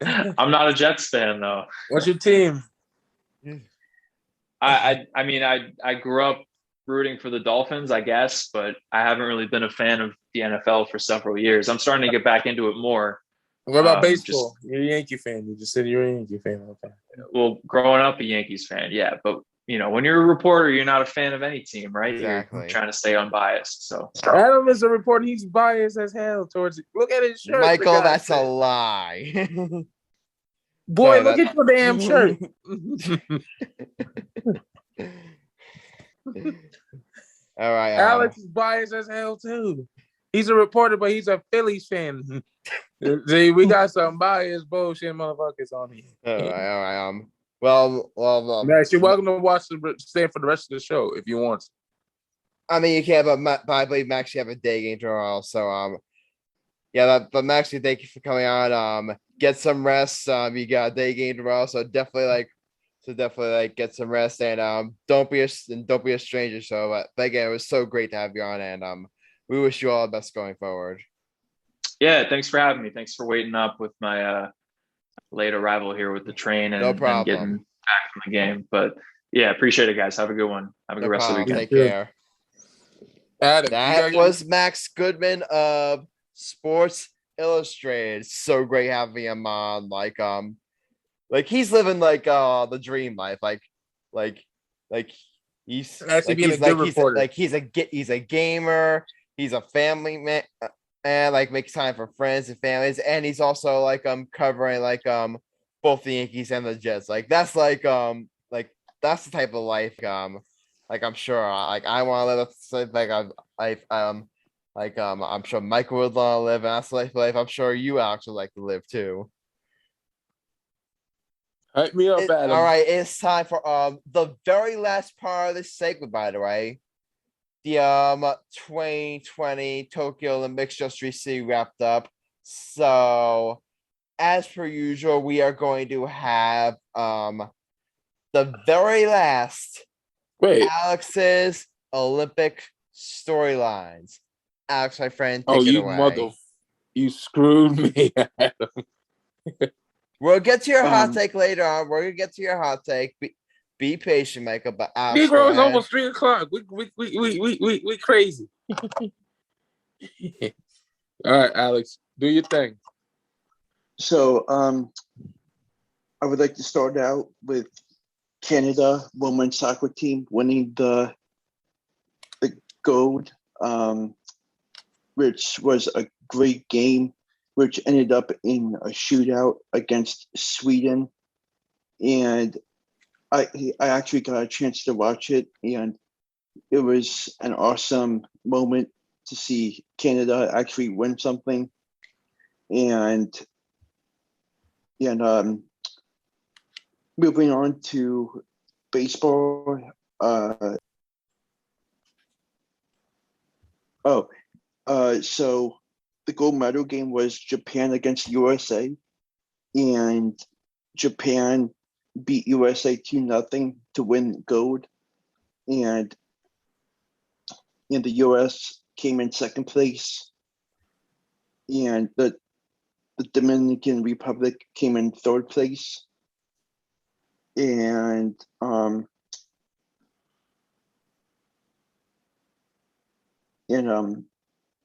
I'm not a Jets fan though. What's your team? I mean I grew up rooting for the Dolphins, I guess, but I haven't really been a fan of the NFL for several years. I'm starting to get back into it more. What about baseball? You're a Yankee fan. You just said you're a Yankee fan. Okay. Well, growing up a Yankees fan, yeah, but when you're a reporter, you're not a fan of any team, right? Exactly. You're trying to stay unbiased. So Adam is a reporter. He's biased as hell towards it. Look at his shirt. Michael, that's a lie. Boy, look at your damn shirt. All right. Alex is biased as hell too. He's a reporter, but he's a Phillies fan. See, we got some biased bullshit motherfuckers on here. All right. Well. Max, you're welcome to stay for the rest of the show if you want. I mean, you can't, but I believe Max, you have a day game tomorrow. So yeah. But Max, thank you for coming on. Get some rest. You got a day game tomorrow, so definitely get some rest and don't be a stranger. So, but again, it was so great to have you on, and we wish you all the best going forward. Yeah, thanks for having me. Thanks for waiting up with my late arrival here with the train and, No problem. and getting back from the game. But yeah, appreciate it, guys. Have a good one. Have a good rest of the weekend. Take care. Adam, that was Max Goodman of Sports Illustrated. It's so great having him on. Like he's living the dream life. He's actually being a good reporter. He's a gamer. He's a family man, and makes time for friends and families. And he's also covering both the Yankees and the Jets. That's that's the type of life I'm sure I want to live. I'm sure Michael would want to live, and that's the life I'm sure you actually like to live too. Hype me up, Adam. All right, it's time for the very last part of this segment, by the way. The 2020 Tokyo Olympics just recently wrapped up. So, as per usual, we are going to have the very last Alex's Olympic storylines. Alex, my friend, take it away. You screwed me, Adam. We'll get to your hot take later on. We're gonna get to your hot take. Be patient, Michael. But Negro, it's almost 3:00. We crazy. All right, Alex, do your thing. So, I would like to start out with Canada women's soccer team winning the gold, which was a great game, which ended up in a shootout against Sweden. And I actually got a chance to watch it, and it was an awesome moment to see Canada actually win something. And moving on to baseball. So the gold medal game was Japan against USA, and Japan beat USA 2-0 to win gold, and the US came in second place, and the Dominican Republic came in third place, and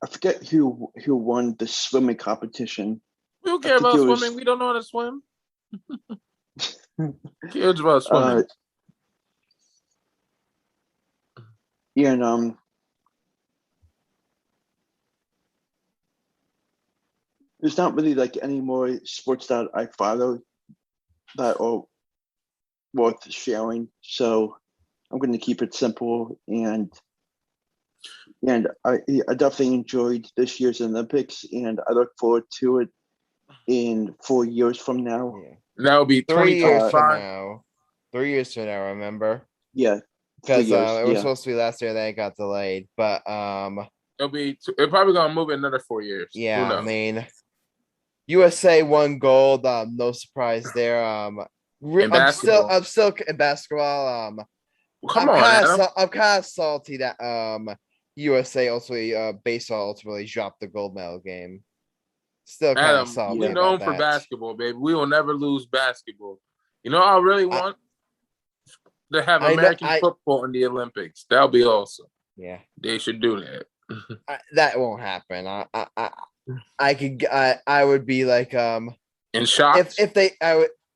I forget who won the swimming competition. We don't care about swimming. We don't know how to swim. Cares about swimming. And there's not really like any more sports that I follow that are worth sharing, so I'm going to keep it simple. And I definitely enjoyed this year's Olympics, and I look forward to it in 4 years from now. Yeah. That'll be 3 years from 2025. now. 3 years from now, remember? Yeah, Because it was supposed to be last year, then it got delayed. But It'll probably gonna move in another 4 years. yeah, I mean, USA won gold. No surprise there. I'm still in basketball. Come on, Adam. I'm kind of salty that USA ultimately baseball ultimately dropped the gold medal game. Still kind of salty. We're known for basketball, baby. We will never lose basketball. You know, I really want to have American football in the Olympics. That'll be awesome. Yeah, they should do that. That won't happen. I would be like in shock if they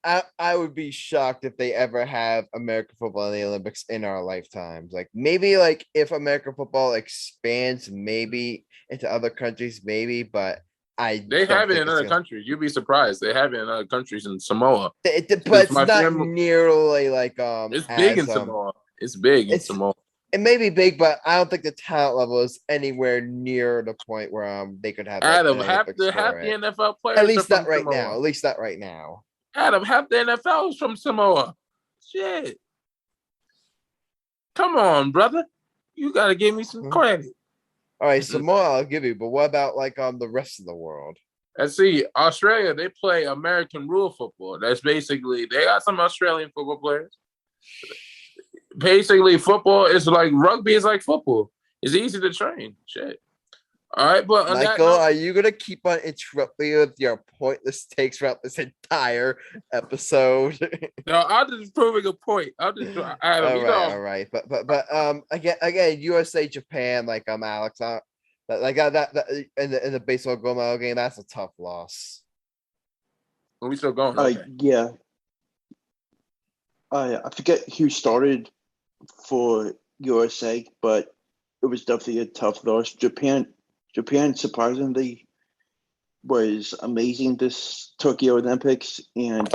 I would be shocked if they ever have American football in the Olympics in our lifetimes. Like maybe like if American football expands maybe into other countries, maybe, but they have it in other countries. You'd be surprised. They have it in other countries in Samoa. But it's not nearly like it's big in Samoa. It's big in Samoa. It may be big, but I don't think the talent level is anywhere near the point where they could have Adam, half the NFL players. At least not right now. At least not right now. Adam, half the NFL is from Samoa. Shit. Come on, brother. You gotta give me some credit. All right, Samoa I'll give you, but what about like the rest of the world? Let's see. Australia, they play American rule football. That's basically they got some Australian football players. Basically, football is like rugby is like football. It's easy to train. Shit. All right, but Michael, are you gonna keep on interrupting with your pointless takes throughout this entire episode? No, I'm just proving a point. I'm just all right. But again, USA Japan, like Alex, like that in the baseball gold medal game, that's a tough loss. Are we still going? Yeah. I forget who started for USA, but it was definitely a tough loss. Japan surprisingly was amazing this Tokyo Olympics, and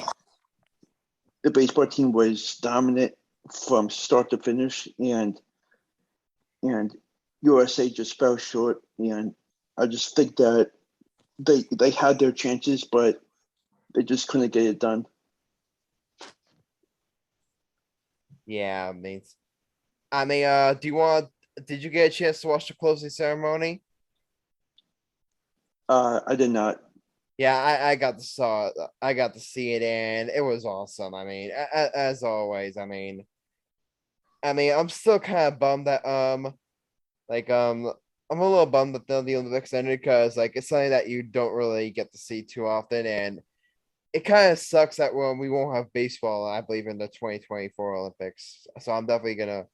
the baseball team was dominant from start to finish, and USA just fell short. And I just think that they had their chances, but they just couldn't get it done. Yeah, did you get a chance to watch the closing ceremony? I did not. Yeah, I got to see it, and it was awesome. I mean, as always, I mean, I'm still kind of bummed that I'm a little bummed that the Olympics ended because like it's something that you don't really get to see too often, and it kind of sucks that we won't have baseball, I believe, in the 2024 Olympics. So I'm definitely gonna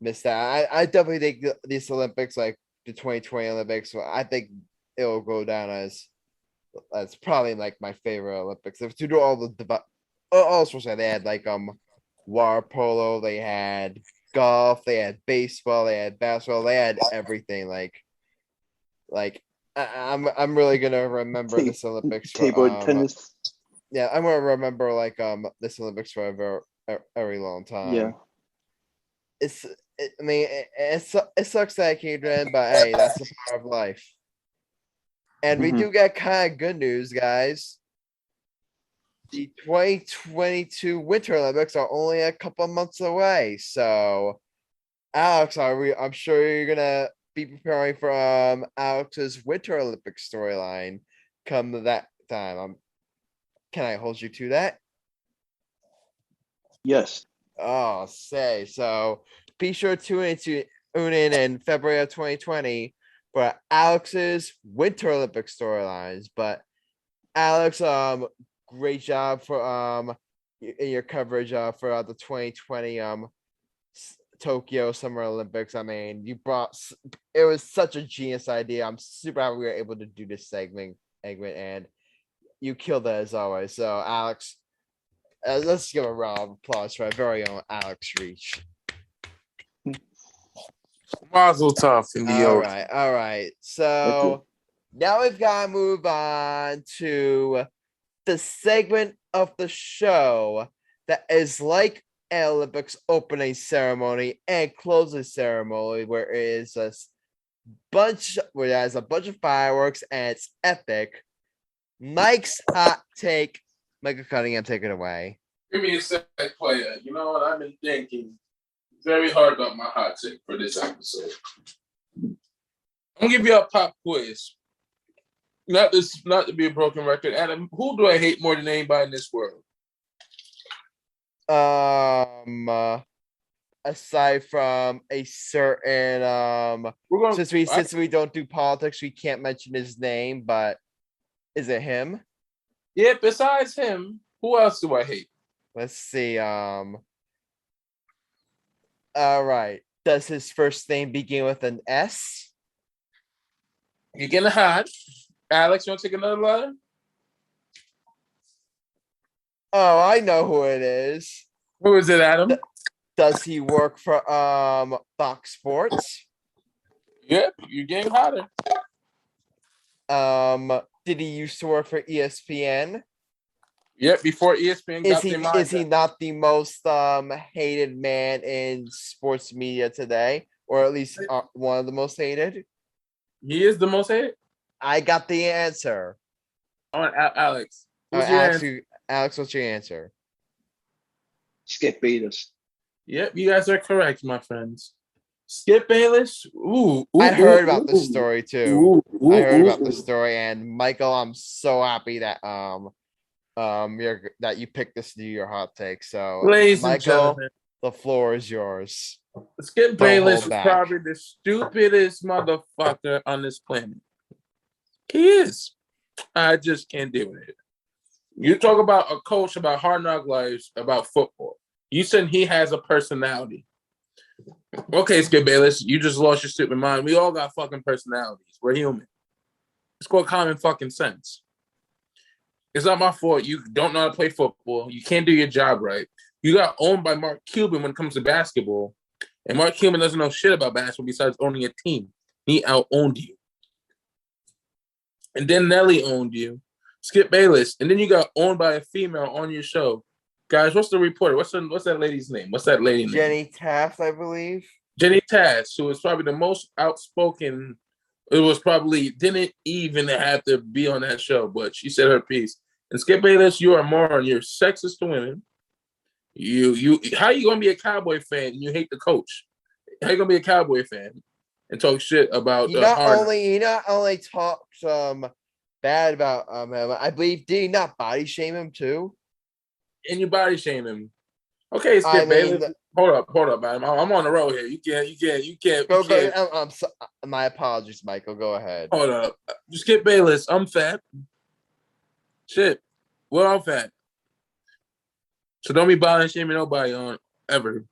miss that. I definitely think these Olympics, like the 2020 Olympics, I think it'll go down as probably like my favorite Olympics. If to do all the also they had like water polo, they had golf, they had baseball, they had basketball, they had everything. Like I'm really gonna remember this Olympics table tennis. Yeah, I'm gonna remember like this Olympics for a very long time. Yeah. It sucks that I came to end, but hey, that's a part of life. And we do get kind of good news, guys. The 2022 Winter Olympics are only a couple months away. So, Alex, I'm sure you're gonna be preparing for Alex's Winter Olympics storyline come to that time. Can I hold you to that? Yes. Oh, say so. Be sure to tune in February of 2020 for Alex's Winter Olympic storylines. But Alex, great job for in your coverage for the 2020 Tokyo Summer Olympics. I mean, it was such a genius idea. I'm super happy we were able to do this segment, and you killed it as always. So, Alex, let's give a round of applause for our very own Alex Reich. Mazel tov in the All old. right, all right. So now we've got to move on to the segment of the show that is like an Olympics opening ceremony and closing ceremony, where it is a bunch of fireworks and it's epic. Mike's hot take. Michael Cunningham, take it away. Give me a sec, player. You know what? I've been thinking very hard about my hot take for this episode. I'm gonna give you a pop quiz. Not to be a broken record. Adam, who do I hate more than anybody in this world? Aside from a certain since we don't do politics, we can't mention his name, but is it him? Yeah, besides him, who else do I hate? Let's see. All right. Does his first name begin with an S? You're getting hot. Alex, you want to take another letter? Oh, I know who it is. Who is it, Adam? Does he work for Fox Sports? Yep, you're getting hotter. Did he used to work for ESPN? Yep, before ESPN got their mind. Is he not the most hated man in sports media today, or at least one of the most hated? He is the most hated. I got the answer. Alex. Alex, what's your answer? Skip Bayless. Yep, you guys are correct, my friends. Skip Bayless. I heard about this story too. I heard about the story, and Michael, I'm so happy that that you picked this to do your hot take. So, ladies and Michael, gentlemen, the floor is yours. Skip Bayless is probably the stupidest motherfucker on this planet. He is. I just can't deal with it. You talk about a coach about hard knock lives, about football. You said he has a personality. Okay, Skip Bayless, you just lost your stupid mind. We all got fucking personalities. We're human. It's called common fucking sense. It's not my fault. You don't know how to play football. You can't do your job right. You got owned by Mark Cuban when it comes to basketball. And Mark Cuban doesn't know shit about basketball besides owning a team. He out-owned you. And then Nelly owned you. Skip Bayless. And then you got owned by a female on your show. Guys, what's the reporter? What's that lady's name? What's that lady name? Jenny Taft, I believe. Jenny Taft, who was probably the most outspoken. It was probably didn't even have to be on that show, but she said her piece. And Skip Bayless, you are a moron. You're sexist to women. You how you gonna be a Cowboy fan and you hate the coach? How you gonna be a Cowboy fan and talk shit about he not only talks bad about him, I believe, did he not body shame him too? And you body shame him. Okay, Skip Bayless. Hold up, man. I'm on the road here. You can't. Go. My apologies, Michael. Go ahead. Hold up. Skip Bayless. I'm fat. Shit. Well, I'm fat. So don't be body shaming nobody on ever.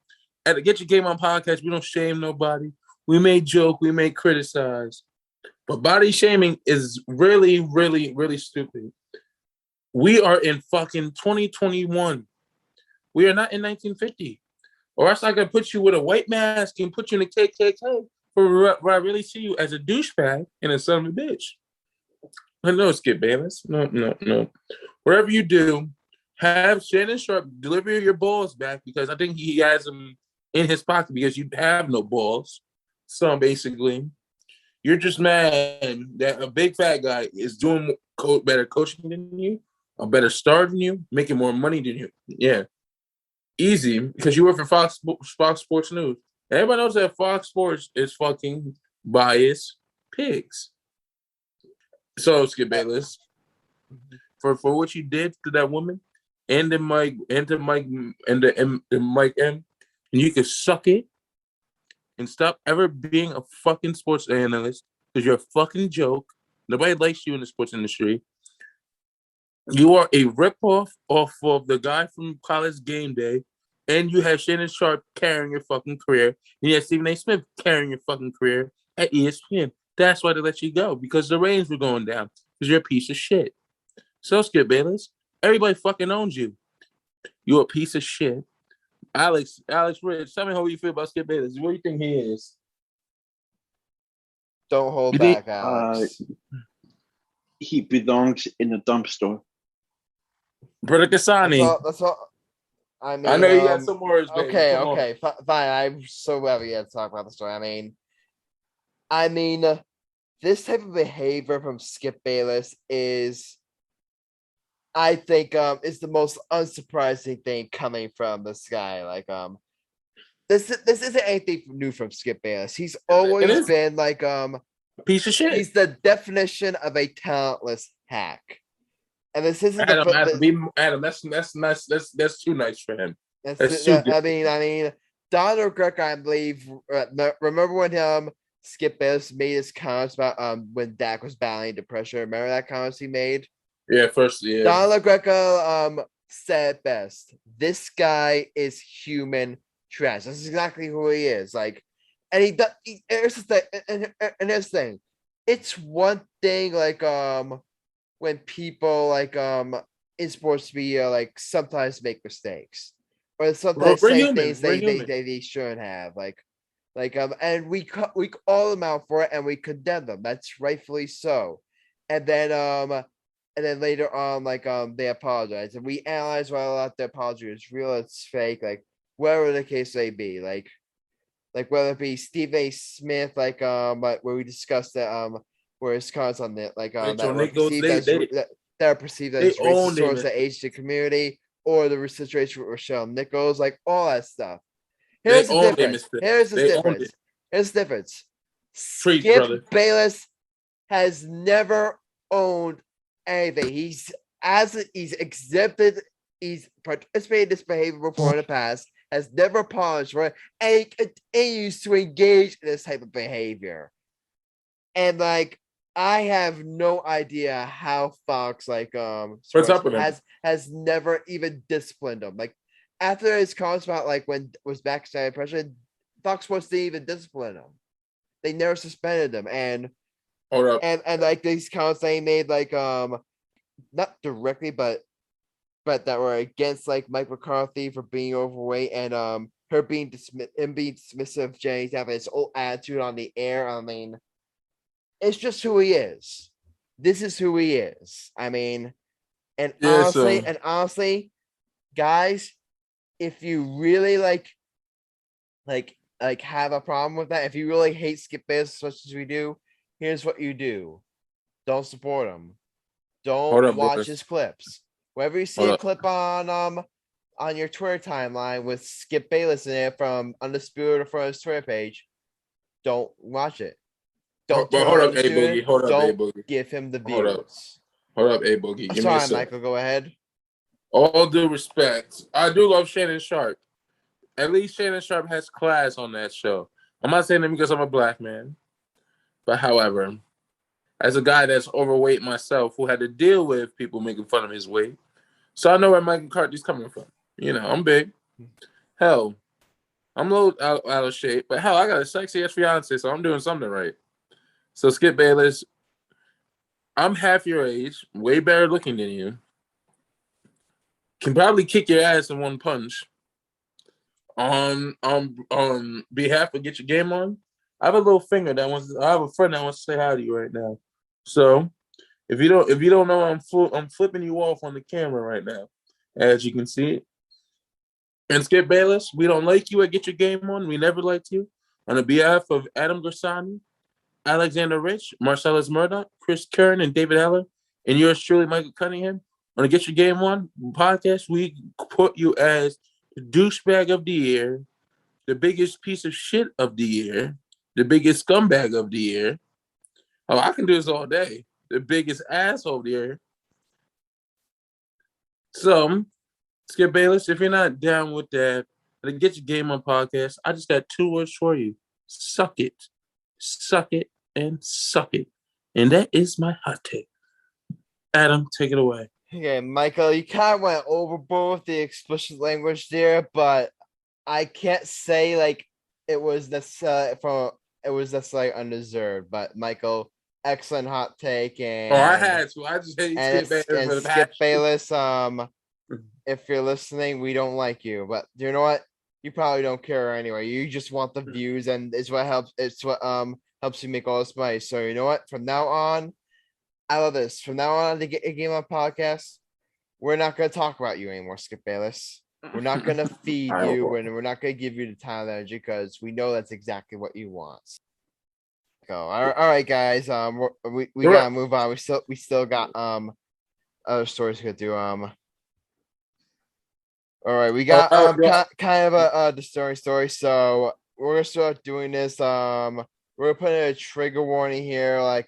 At the Get Your Game On podcast, we don't shame nobody. We may joke. We may criticize. But body shaming is really, really, really stupid. We are in fucking 2021. We are not in 1950. Or else I can put you with a white mask and put you in a KKK where I really see you as a douchebag and a son of a bitch. But no, Skip Bayless. No. Wherever you do, have Shannon Sharp deliver your balls back because I think he has them in his pocket because you have no balls. So basically, you're just mad that a big fat guy is doing better coaching than you, a better star than you, making more money than you. Yeah. Easy, because you work for Fox Sports News. Everybody knows that Fox Sports is fucking biased pigs. So, Skip Bayless, for what you did to that woman and the mic and the mic and the mic end, and you can suck it and stop ever being a fucking sports analyst because you're a fucking joke. Nobody likes you in the sports industry. You are a ripoff off of the guy from College Game Day, and you have Shannon Sharp carrying your fucking career, and you have Stephen A. Smith carrying your fucking career at ESPN. That's why they let you go, because the ratings were going down, because you're a piece of shit. So, Skip Bayless, everybody fucking owns you. You're a piece of shit. Alex Rich, tell me how you feel about Skip Bayless. What do you think he is? Don't hold back, Uh, Alex. he belongs in a dumpster. Brother Grassani. That's all. I mean, I know you got some words, baby. Okay, Come on. okay, fine. I'm so glad we had to talk about the story. I mean, this type of behavior from Skip Bayless is, I think, is the most unsurprising thing coming from this guy. Like, this isn't anything new from Skip Bayless. He's always been like, a piece of shit. he's the definition of a talentless hack. And this isn't Adam, that's nice. That's too nice for him. That's too good. I mean, Donald Greco, I believe. Remember when Skip Bayless made his comments about when Dak was battling depression? Remember that comments he made? Yeah, yeah. Donald Greco said it best. This guy is human trash. That's exactly who he is. Like, and here's the thing. It's one thing like when people like in sports media like sometimes make mistakes or sometimes say things they shouldn't have, and we call them out for it and we condemn them. That's rightfully so. And then later on, they apologize and we analyze whether or not the apology is real, it's fake, like whatever the case may be, like whether it be Steve A. Smith, where we discussed that where his comments on that, that are perceived as racist towards the Asian community, or the situation with Rochelle Nichols, like all that stuff. Here's the difference. Skip Bayless has never owned anything. He's participated in this behavior before in the past, has never polished for it, and he continues to engage in this type of behavior. And I have no idea how Fox has never even disciplined him. Like after his comments about when it was backside pressure, Fox Sports didn't even discipline him. They never suspended him. And these comments they made not directly but that were against Mike McCarthy for being overweight and her being dismissive of Jennings having his old attitude on the air. I mean, it's just who he is. This is who he is. I mean, and honestly, guys, if you really have a problem with that, if you really hate Skip Bayless as much as we do, here's what you do: don't support him. Don't watch his clips. Whenever you see a clip on your Twitter timeline with Skip Bayless in it from Undisputed or from his Twitter page, don't watch it. Don't give him the views. Hold up, A-Boogie. I'm sorry, Michael, go ahead. All due respect, I do love Shannon Sharp. At least Shannon Sharp has class on that show. I'm not saying that because I'm a black man. But however, as a guy that's overweight myself who had to deal with people making fun of his weight, so I know where Mike McCarthy's coming from. You know, I'm big. Hell, I'm a little out of shape. But hell, I got a sexy-ass fiance, so I'm doing something right. So, Skip Bayless, I'm half your age, way better looking than you. Can probably kick your ass in one punch. On behalf of Get Your Game On, I have a little finger I have a friend that wants to say hi to you right now. So, if you don't know, I'm flipping you off on the camera right now, as you can see it. And Skip Bayless, we don't like you at Get Your Game On. We never liked you. On the behalf of Adam Grassani, Alexander Rich, Marcellus Murdock, Chris Kern, and David Heller, and yours truly, Michael Cunningham. On the Get Your Game On podcast, we put you as the douchebag of the year, the biggest piece of shit of the year, the biggest scumbag of the year. Oh, I can do this all day. The biggest asshole of the year. So, Skip Bayless, if you're not down with that, to get your game on podcast, I just got 2 words for you. Suck it. Suck it and suck it. And that is my hot take. Adam, take it away. Okay, Michael, you kind of went overboard with the explicit language there, but I can't say like it was necessarily undeserved. But Michael, excellent hot take, and I had to. I just hate Skip Bayless for the Skip Bayless. If you're listening, we don't like you, but you know what? You probably don't care anyway. You just want the views, and it's what helps. It's what helps you make all this money. So you know what? From now on, I love this. From now on, to get a game on podcast, we're not going to talk about you anymore, Skip Bayless. We're not going to feed you, and we're not going to give you the time and energy because we know that's exactly what you want. So, all right, guys. We gotta move on. We still got other stories to do. All right, we got kind of a disturbing story. So we're gonna start doing this. We're gonna put in a trigger warning here. Like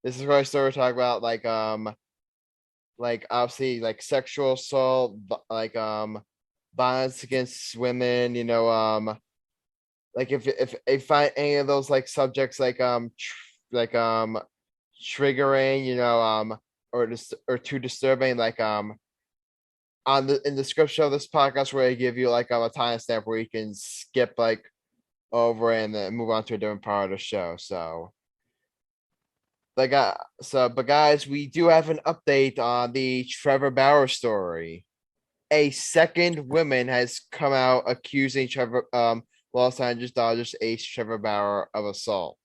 this is what I started talking about. Like obviously like sexual assault, like violence against women. You know, like if I find any of those like subjects like triggering, you know, or too disturbing, like in the description of this podcast where I give you like a timestamp where you can skip like over and then move on to a different part of the show. So but guys, we do have an update on the Trevor Bauer story. A second woman has come out accusing Los Angeles Dodgers ace Trevor Bauer of assault.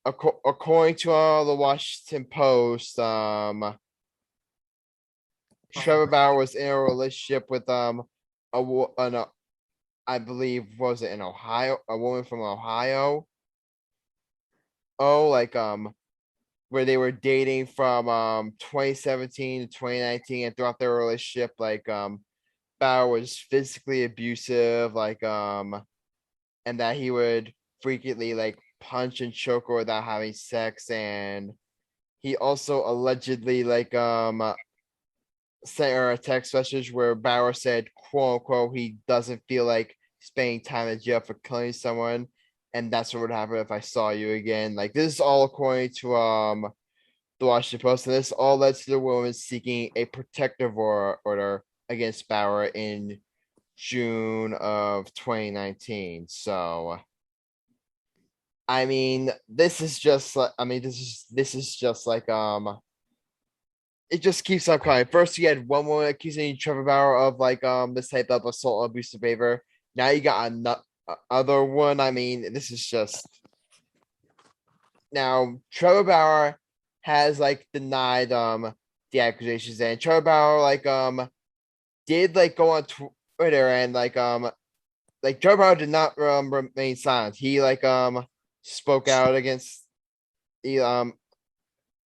According to the Washington Post, Trevor Bauer was in a relationship with I believe was it in Ohio, a woman from Ohio. Oh, like where they were dating from 2017 to 2019, and throughout their relationship, like Bauer was physically abusive, like and that he would frequently like punch and choke her without having sex, and he also allegedly like sent her a text message where Bauer said, quote unquote, he doesn't feel like spending time in jail for killing someone, and that's what would happen if I saw you again. Like this is all according to the Washington Post, and this all led to the woman seeking a protective order against Bauer in June of 2019. So I mean, this is just like it just keeps on crying. First, you had one woman accusing Trevor Bauer of like this type of assault, abusive behavior. Now you got another one. I mean, this is just now Trevor Bauer has like denied the accusations, and Trevor Bauer like did like go on Twitter and like Trevor Bauer did not remain silent. He like spoke out against he went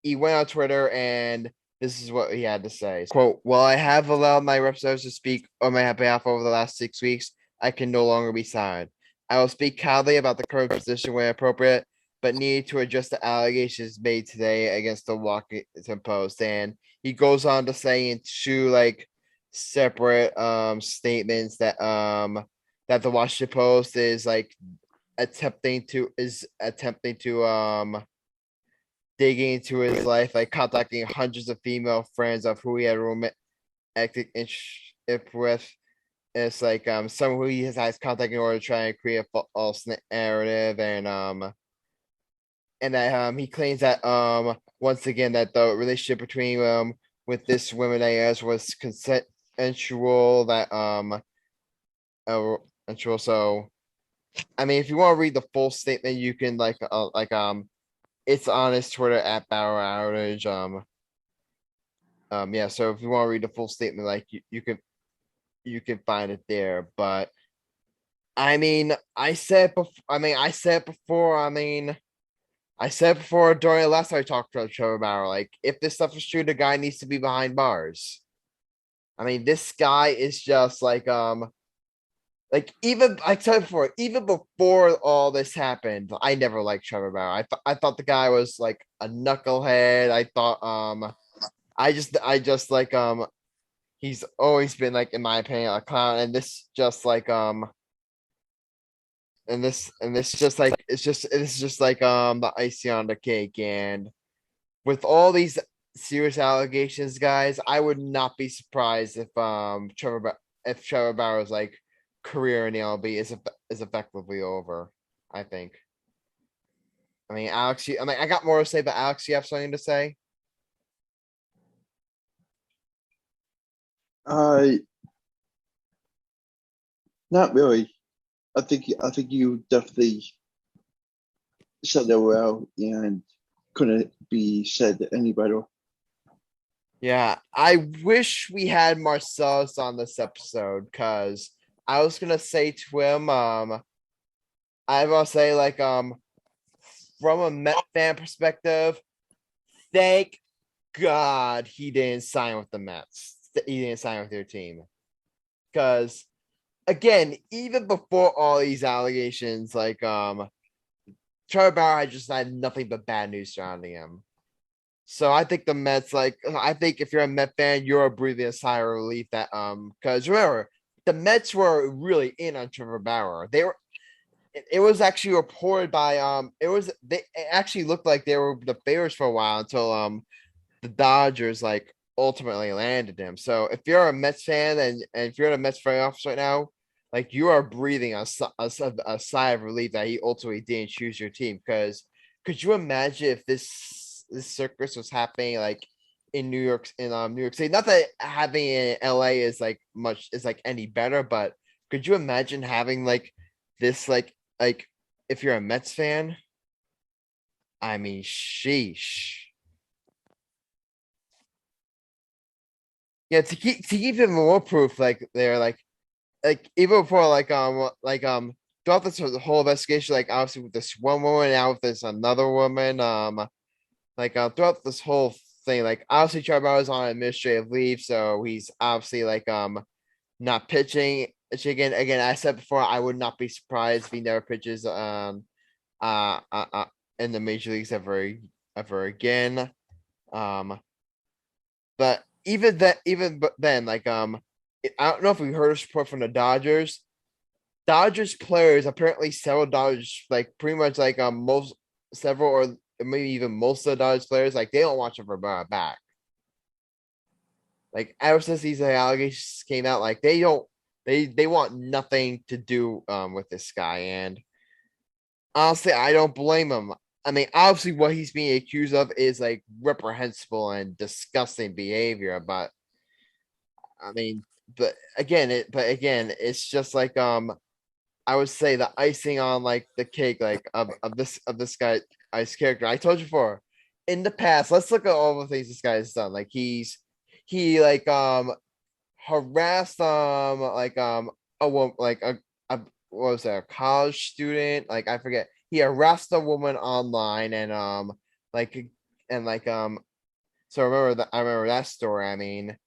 on Twitter and this is what he had to say. Quote, while I have allowed my representatives to speak on my behalf over the last 6 weeks, I can no longer be silent. I will speak calmly about the current position when appropriate, but need to address the allegations made today against the Washington Post. And he goes on to say in 2 like separate statements that that the Washington Post is like attempting to digging into his life, like contacting hundreds of female friends of who he had romantic with. It's like someone who he has contact in order to try and create a false narrative, and that he claims that once again that the relationship between with this woman that he has was consensual, that consensual. So I mean, if you want to read the full statement, you can it's on his Twitter at Bauer Outage. Yeah. So if you want to read the full statement, like you can find it there. But I mean, I said before. I said before during the last time I talked to Trevor Bauer, like if this stuff is true, the guy needs to be behind bars. I mean, this guy is just like even I said before, even before all this happened, I never liked Trevor Bauer. I thought the guy was like a knucklehead. I thought I just like he's always been like, in my opinion, a clown, and this just like and this just like it's just like the icing on the cake. And with all these serious allegations, guys, I would not be surprised if Trevor Bauer's like career in the MLB is effectively over. I think. I mean, Alex, I got more to say, but Alex, you have something to say? Not really. I think you definitely said that well, and couldn't be said any better. Yeah, I wish we had Marcellus on this episode because I was gonna say to him, I was say like, from a Met fan perspective, thank God he didn't sign with the Mets. He didn't sign with their team because, again, even before all these allegations, like Trevor Bauer had just had nothing but bad news surrounding him. So I think the Mets, like, I think if you're a Met fan, you're breathing a sigh of relief that because remember, the Mets were really in on Trevor Bauer. It was actually reported by it actually looked like they were the favorites for a while until the Dodgers like ultimately landed him. So if you're a Mets fan and if you're in a Mets front office right now, like, you are breathing a sigh of relief that he ultimately didn't choose your team. Because could you imagine if this circus was happening like in New York City? Not that having it in LA is like any better, but could you imagine having like this like if you're a Mets fan? I mean, sheesh. Yeah, to keep it more proof, like they're like even before throughout this whole investigation, like obviously with this one woman, now with this another woman, throughout this whole thing, like obviously Trevor Bauer is on administrative leave, so he's obviously like not pitching. Again, I said before, I would not be surprised if he never pitches uh, uh, uh in the major leagues ever again. But even then, like I don't know if we heard a report from the Dodgers. Dodgers players, apparently several Dodgers, like pretty much like most several or maybe even most of the Dodgers players, like they don't want Trevor Bauer back. Like ever since these allegations came out, like they don't they want nothing to do with this guy. And honestly, I don't blame him. I mean, obviously what he's being accused of is like reprehensible and disgusting behavior, but I mean, it's just like I would say the icing on like the cake, like of this guy's character. I told you before, in the past, let's look at all the things this guy has done. Like he like harassed a woman, like a what was that, a college student, like I forget. He harassed a woman online and like and like so I remember that story. I mean,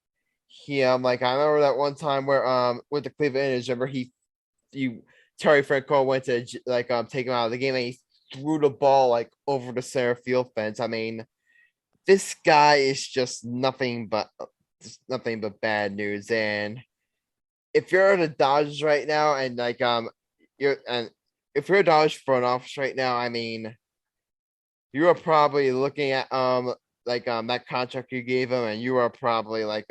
he like I remember that one time where with the Cleveland Indians, remember you Terry Franco went to like take him out of the game and he threw the ball like over the center field fence. I mean, this guy is just nothing but bad news. And if you're the Dodgers right now and like if you're a Dodgers front office right now, I mean, you are probably looking at that contract you gave him, and you are probably like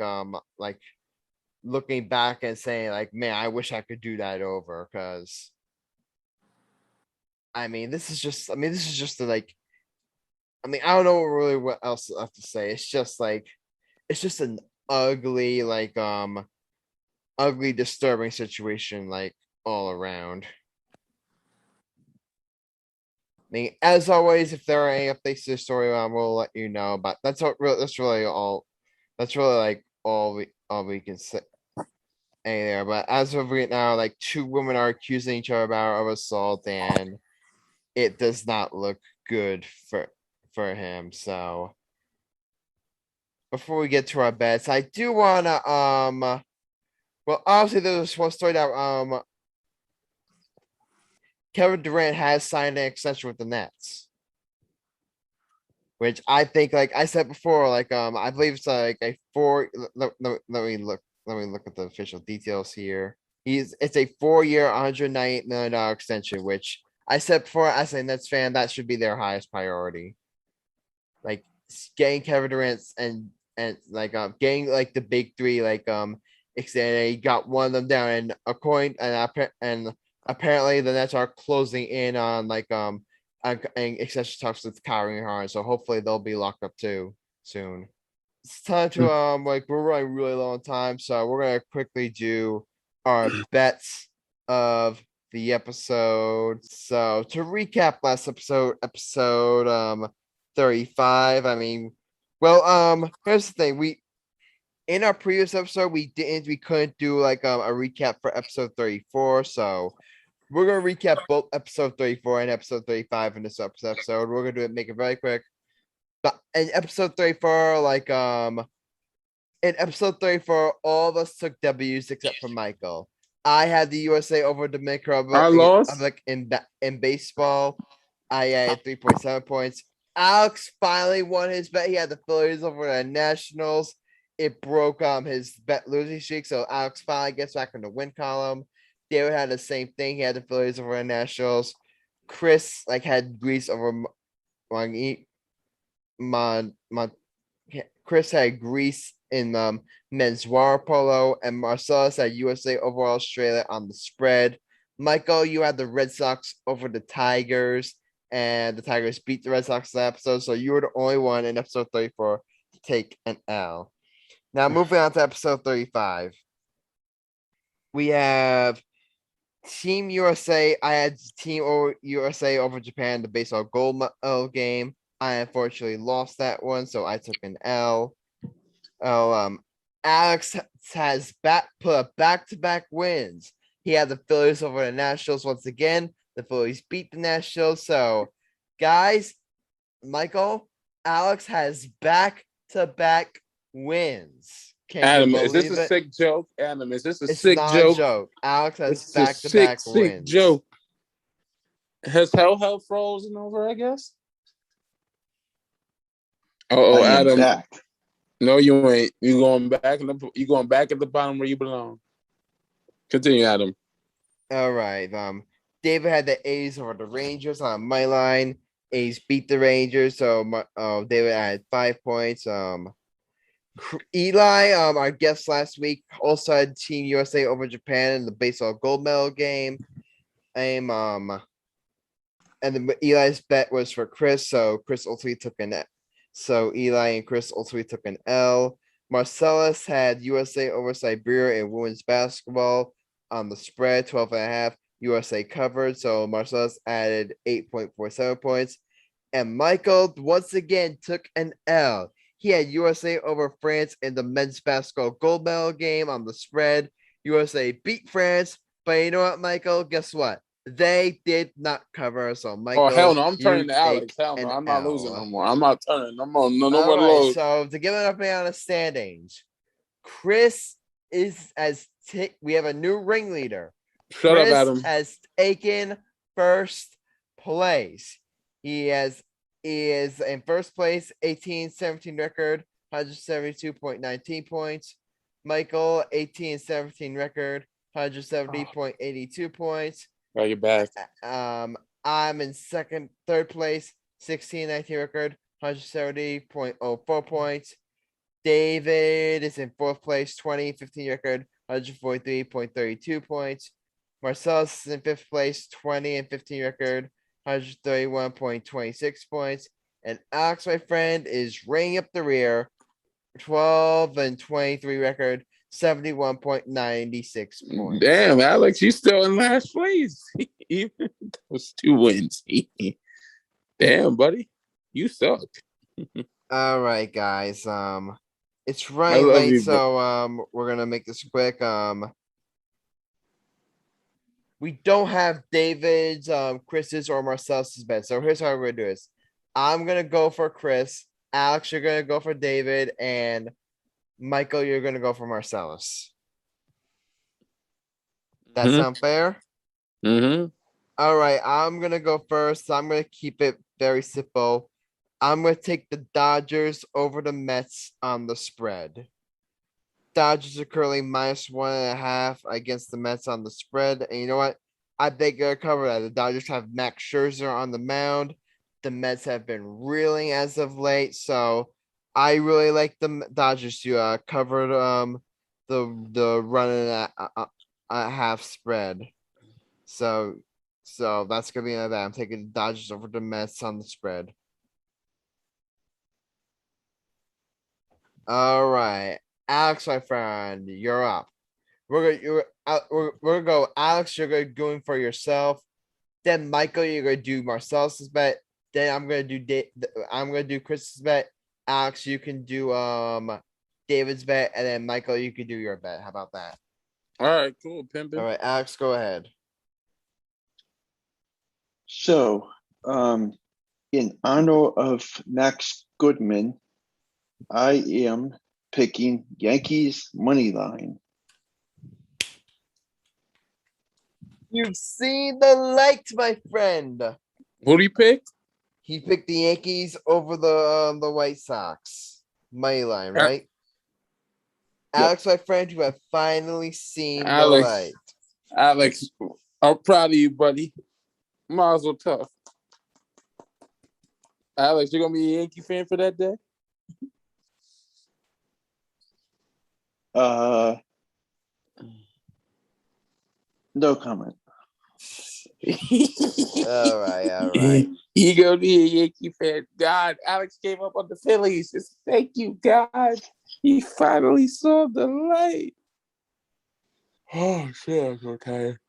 looking back and saying like, man, I wish I could do that over. Because I mean, this is just like, I mean, I don't know really what else I have to say. It's just like, it's just an ugly, like ugly, disturbing situation, like all around. I mean, as always, if there are any updates to the story, we'll let you know. But that's really all. That's really like all we can say there. But as of right now, like 2 women are accusing each other of assault, and it does not look good for him. So before we get to our bets, I do wanna well, obviously there's one story that Kevin Durant has signed an extension with the Nets, which I think, like I said before, like I believe it's like a 4. Let me look let me look at the official details here. It's a 4-year, $198 million extension, which I said before, as a Nets fan, that should be their highest priority. Like getting Kevin Durant and like getting like the big three extended. He got one of them down, and apparently the Nets are closing in on extension talks with Kyrie and Harden, so hopefully they'll be locked up too soon. It's time to we're running really low on time, so we're gonna quickly do our bets of the episode. So to recap last episode 35. I mean, well, here's the thing. In our previous episode, we couldn't do a recap for episode 34. So we're gonna recap both episode 34 and episode 35 in this episode. We're gonna make it very quick. But in episode 34, in episode 34, all of us took W's except for Michael. I had the USA over Dominican Republic in baseball. I had 3.7 points. Alex finally won his bet. He had the Phillies over the Nationals. It broke his bet losing streak, so Alex finally gets back in the win column. David had the same thing. He had the Phillies over the Nationals. Chris had Greece over Chris had Greece in men's water polo, and Marcellus had USA over Australia on the spread. Michael, you had the Red Sox over the Tigers, and the Tigers beat the Red Sox that episode, so you were the only one in episode 34 to take an L. Now, moving on to episode 35. We have Team USA. I had Team USA over Japan in the baseball gold medal game. I unfortunately lost that one, so I took an L. Alex has put up back-to-back wins. He had the Phillies over the Nationals once again. The Phillies beat the Nationals. So, guys, Michael, Alex has back-to-back wins. Adam, is this a sick joke? Adam, is this a sick joke? It's not a joke. Alex has back-to-back wins. Sick joke. Has hell frozen over, I guess? Oh, Adam. Back. No, you ain't. You going back at the bottom where you belong. Continue, Adam. All right. David had the A's over the Rangers on my line. A's beat the Rangers, so David had 5 points. Eli, our guest last week, also had Team USA over Japan in the baseball gold medal game. And then Eli's bet was for Chris, so Chris ultimately took an L. So Eli and Chris ultimately took an L. Marcellus had USA over Siberia in women's basketball on the spread, 12.5. USA covered, so Marcellus added 8.47 points. And Michael once again took an L. He had USA over France in the men's basketball gold medal game on the spread. USA beat France, but you know what, Michael? Guess what? They did not cover. So, Michael. Oh, hell no. I'm turning to Alex. Hell no. I'm not losing no more. I'm not turning. No more load. So, to give an update on the standings, Chris we have a new ringleader. Shut Chris up, Adam. Has taken first place. He is in first place, 18-17 record, 172.19 points. Michael, 18-17 record, 170.82 points. Oh, you're back. I'm in third place, 16-19 record, 170.04 points. David is in fourth place, 20-15 record, 143.32 points. Marcellus is in fifth place, 20-15 record, 131.26 points. And Alex, my friend, is ringing up the rear, 12-23 record, 71.96 points. Damn, Alex, you still in last place. Even those 2 wins. Damn, buddy. You suck. All right, guys. It's running late, so we're gonna make this quick. We don't have David's, Chris's, or Marcellus's bet. So here's how we're gonna do this. I'm gonna go for Chris. Alex, you're gonna go for David, and Michael, you're gonna go for Marcellus. That sound fair? Mm-hmm. All right, I'm gonna go first. So I'm gonna keep it very simple. I'm gonna take the Dodgers over the Mets on the spread. Dodgers are currently -1.5 against the Mets on the spread. And you know what? I think they're cover that. The Dodgers have Max Scherzer on the mound. The Mets have been reeling as of late, so I really like the Dodgers to cover the run and a half spread. So that's gonna be that. I'm taking the Dodgers over the Mets on the spread. All right, Alex, my friend, you're up. We're gonna go. Alex, you're going for yourself. Then Michael, you're gonna do Marcellus's bet. Then I'm gonna do Chris's bet. Alex, you can do David's bet, and then Michael, you can do your bet. How about that? All right, cool, pimpin'. All right, Alex, go ahead. So, in honor of Max Goodman, I am picking Yankees money line. You've seen the light, my friend. Who do you pick? He picked the Yankees over the White Sox money line, right? Yep. Alex, my friend, you have finally seen the Alex. light. Alex, I'm proud of you, buddy. Mazel tov. Alex, you gonna be a Yankee fan for that day? No comment. All right. He gonna be a Yankee fan. God, Alex gave up on the Phillies. Just thank you, God. He finally saw the light. Oh shit, I'm so tired.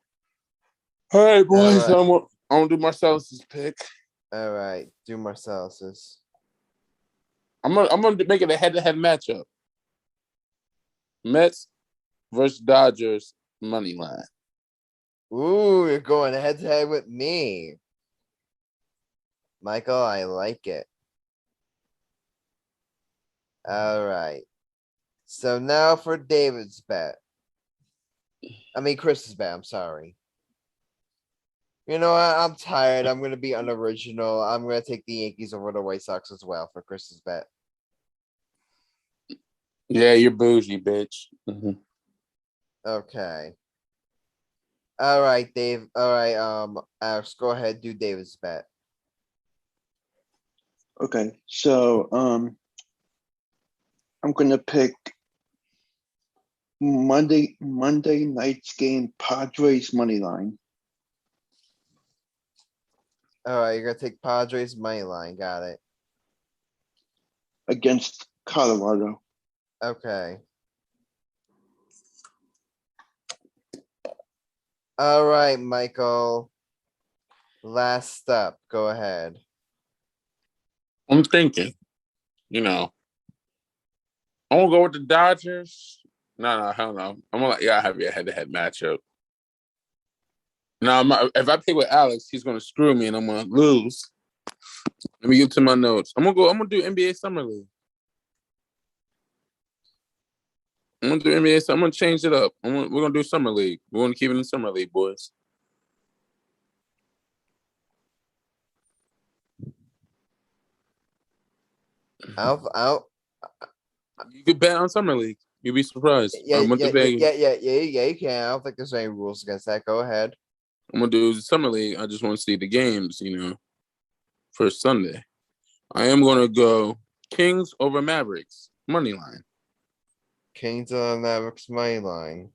All right, boys. All right. I'm gonna do Marcellus's pick. All right, do Marcellus's. I'm gonna make it a head-to-head matchup. Mets versus Dodgers money line. Ooh, you're going head to head with me. Michael, I like it. All right. So now for David's bet. Chris's bet, I'm sorry. You know what? I'm tired. I'm going to be unoriginal. I'm going to take the Yankees over the White Sox as well for Chris's bet. Yeah, you're bougie, bitch. Mm-hmm. Okay. All right, Dave. All right, Alex, go ahead. Do David's bet. Okay, so I'm gonna pick Monday night's game Padres money line. All right, you're gonna take Padres money line. Got it. Against Colorado. Okay. All right, Michael. Last up. Go ahead. I'm thinking, I'm gonna go with the Dodgers. No, hell no. I'm gonna let y'all have your head-to-head matchup. Now, if I pick with Alex, he's gonna screw me and I'm gonna lose. Let me get to my notes. I'm gonna do NBA Summer League. I'm gonna change it up. We're gonna do Summer League. We're gonna keep it in Summer League, boys. Out. You could bet on Summer League. You'd be surprised. Yeah, I'm you can. I don't think there's any rules against that. Go ahead. I'm gonna do Summer League. I just want to see the games, for Sunday. I am gonna go Kings over Mavericks money line. Kings on Mavericks money line.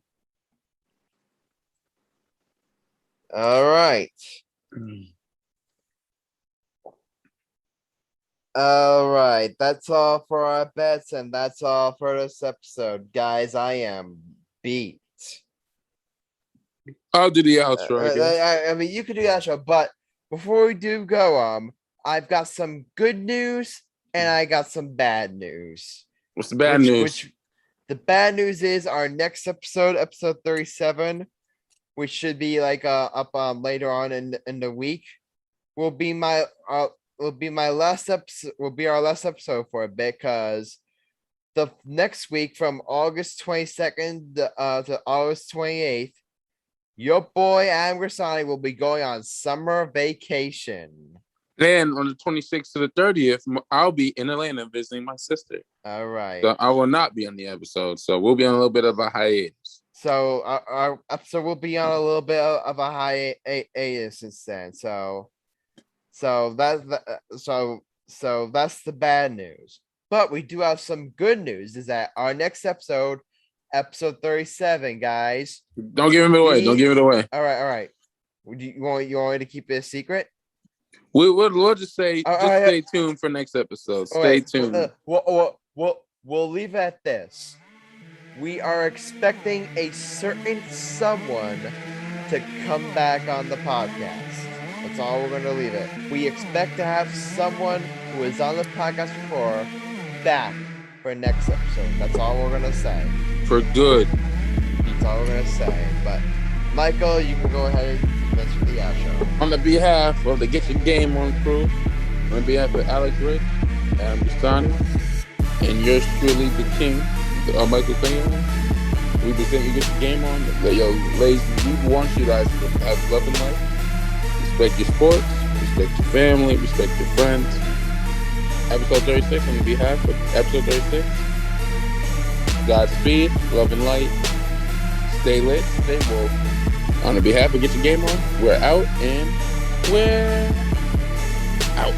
All right. All right. That's all for our bets, and that's all for this episode. Guys, I am beat. I'll do the outro, I guess. You could do the outro, but before we do go, I've got some good news and I got some bad news. What's the bad news? The bad news is our next episode 37, which should be up later on in the week, will be our last episode for a bit, because the next week from August 22nd to August 28th, your boy Adam Grassani will be going on summer vacation. Then on the 26th to the 30th, I'll be in Atlanta visiting my sister. All right. So I will not be on the episode. So we'll be on a little bit of a hiatus. So our episode will be on a little bit of a hiatus then. So that's the bad news. But we do have some good news. Is that our next episode 37, guys? Don't give it away. Don't give it away. All right. You want me to keep it a secret? We'll just say stay tuned for next episode. Stay tuned. We'll leave it at this. We are expecting a certain someone to come back on the podcast. That's all we're going to leave it. We expect to have someone who was on the podcast before back for next episode. That's all we're going to say. For good. That's all we're going to say. But, Michael, you can go ahead and mention the outro. On the behalf of the Get Your Game On crew, on behalf of Alex Reich, Adam Grassani, and yours truly, the king, Michael Cunningham, we present You Get Your Game On. Yo, ladies, we want you guys to have love in life, respect your sports, respect your family, respect your friends. Episode 36, on behalf of episode 36, Godspeed, love and light, stay lit, stay woke. On behalf of Get Your Game On, we're out and we're out.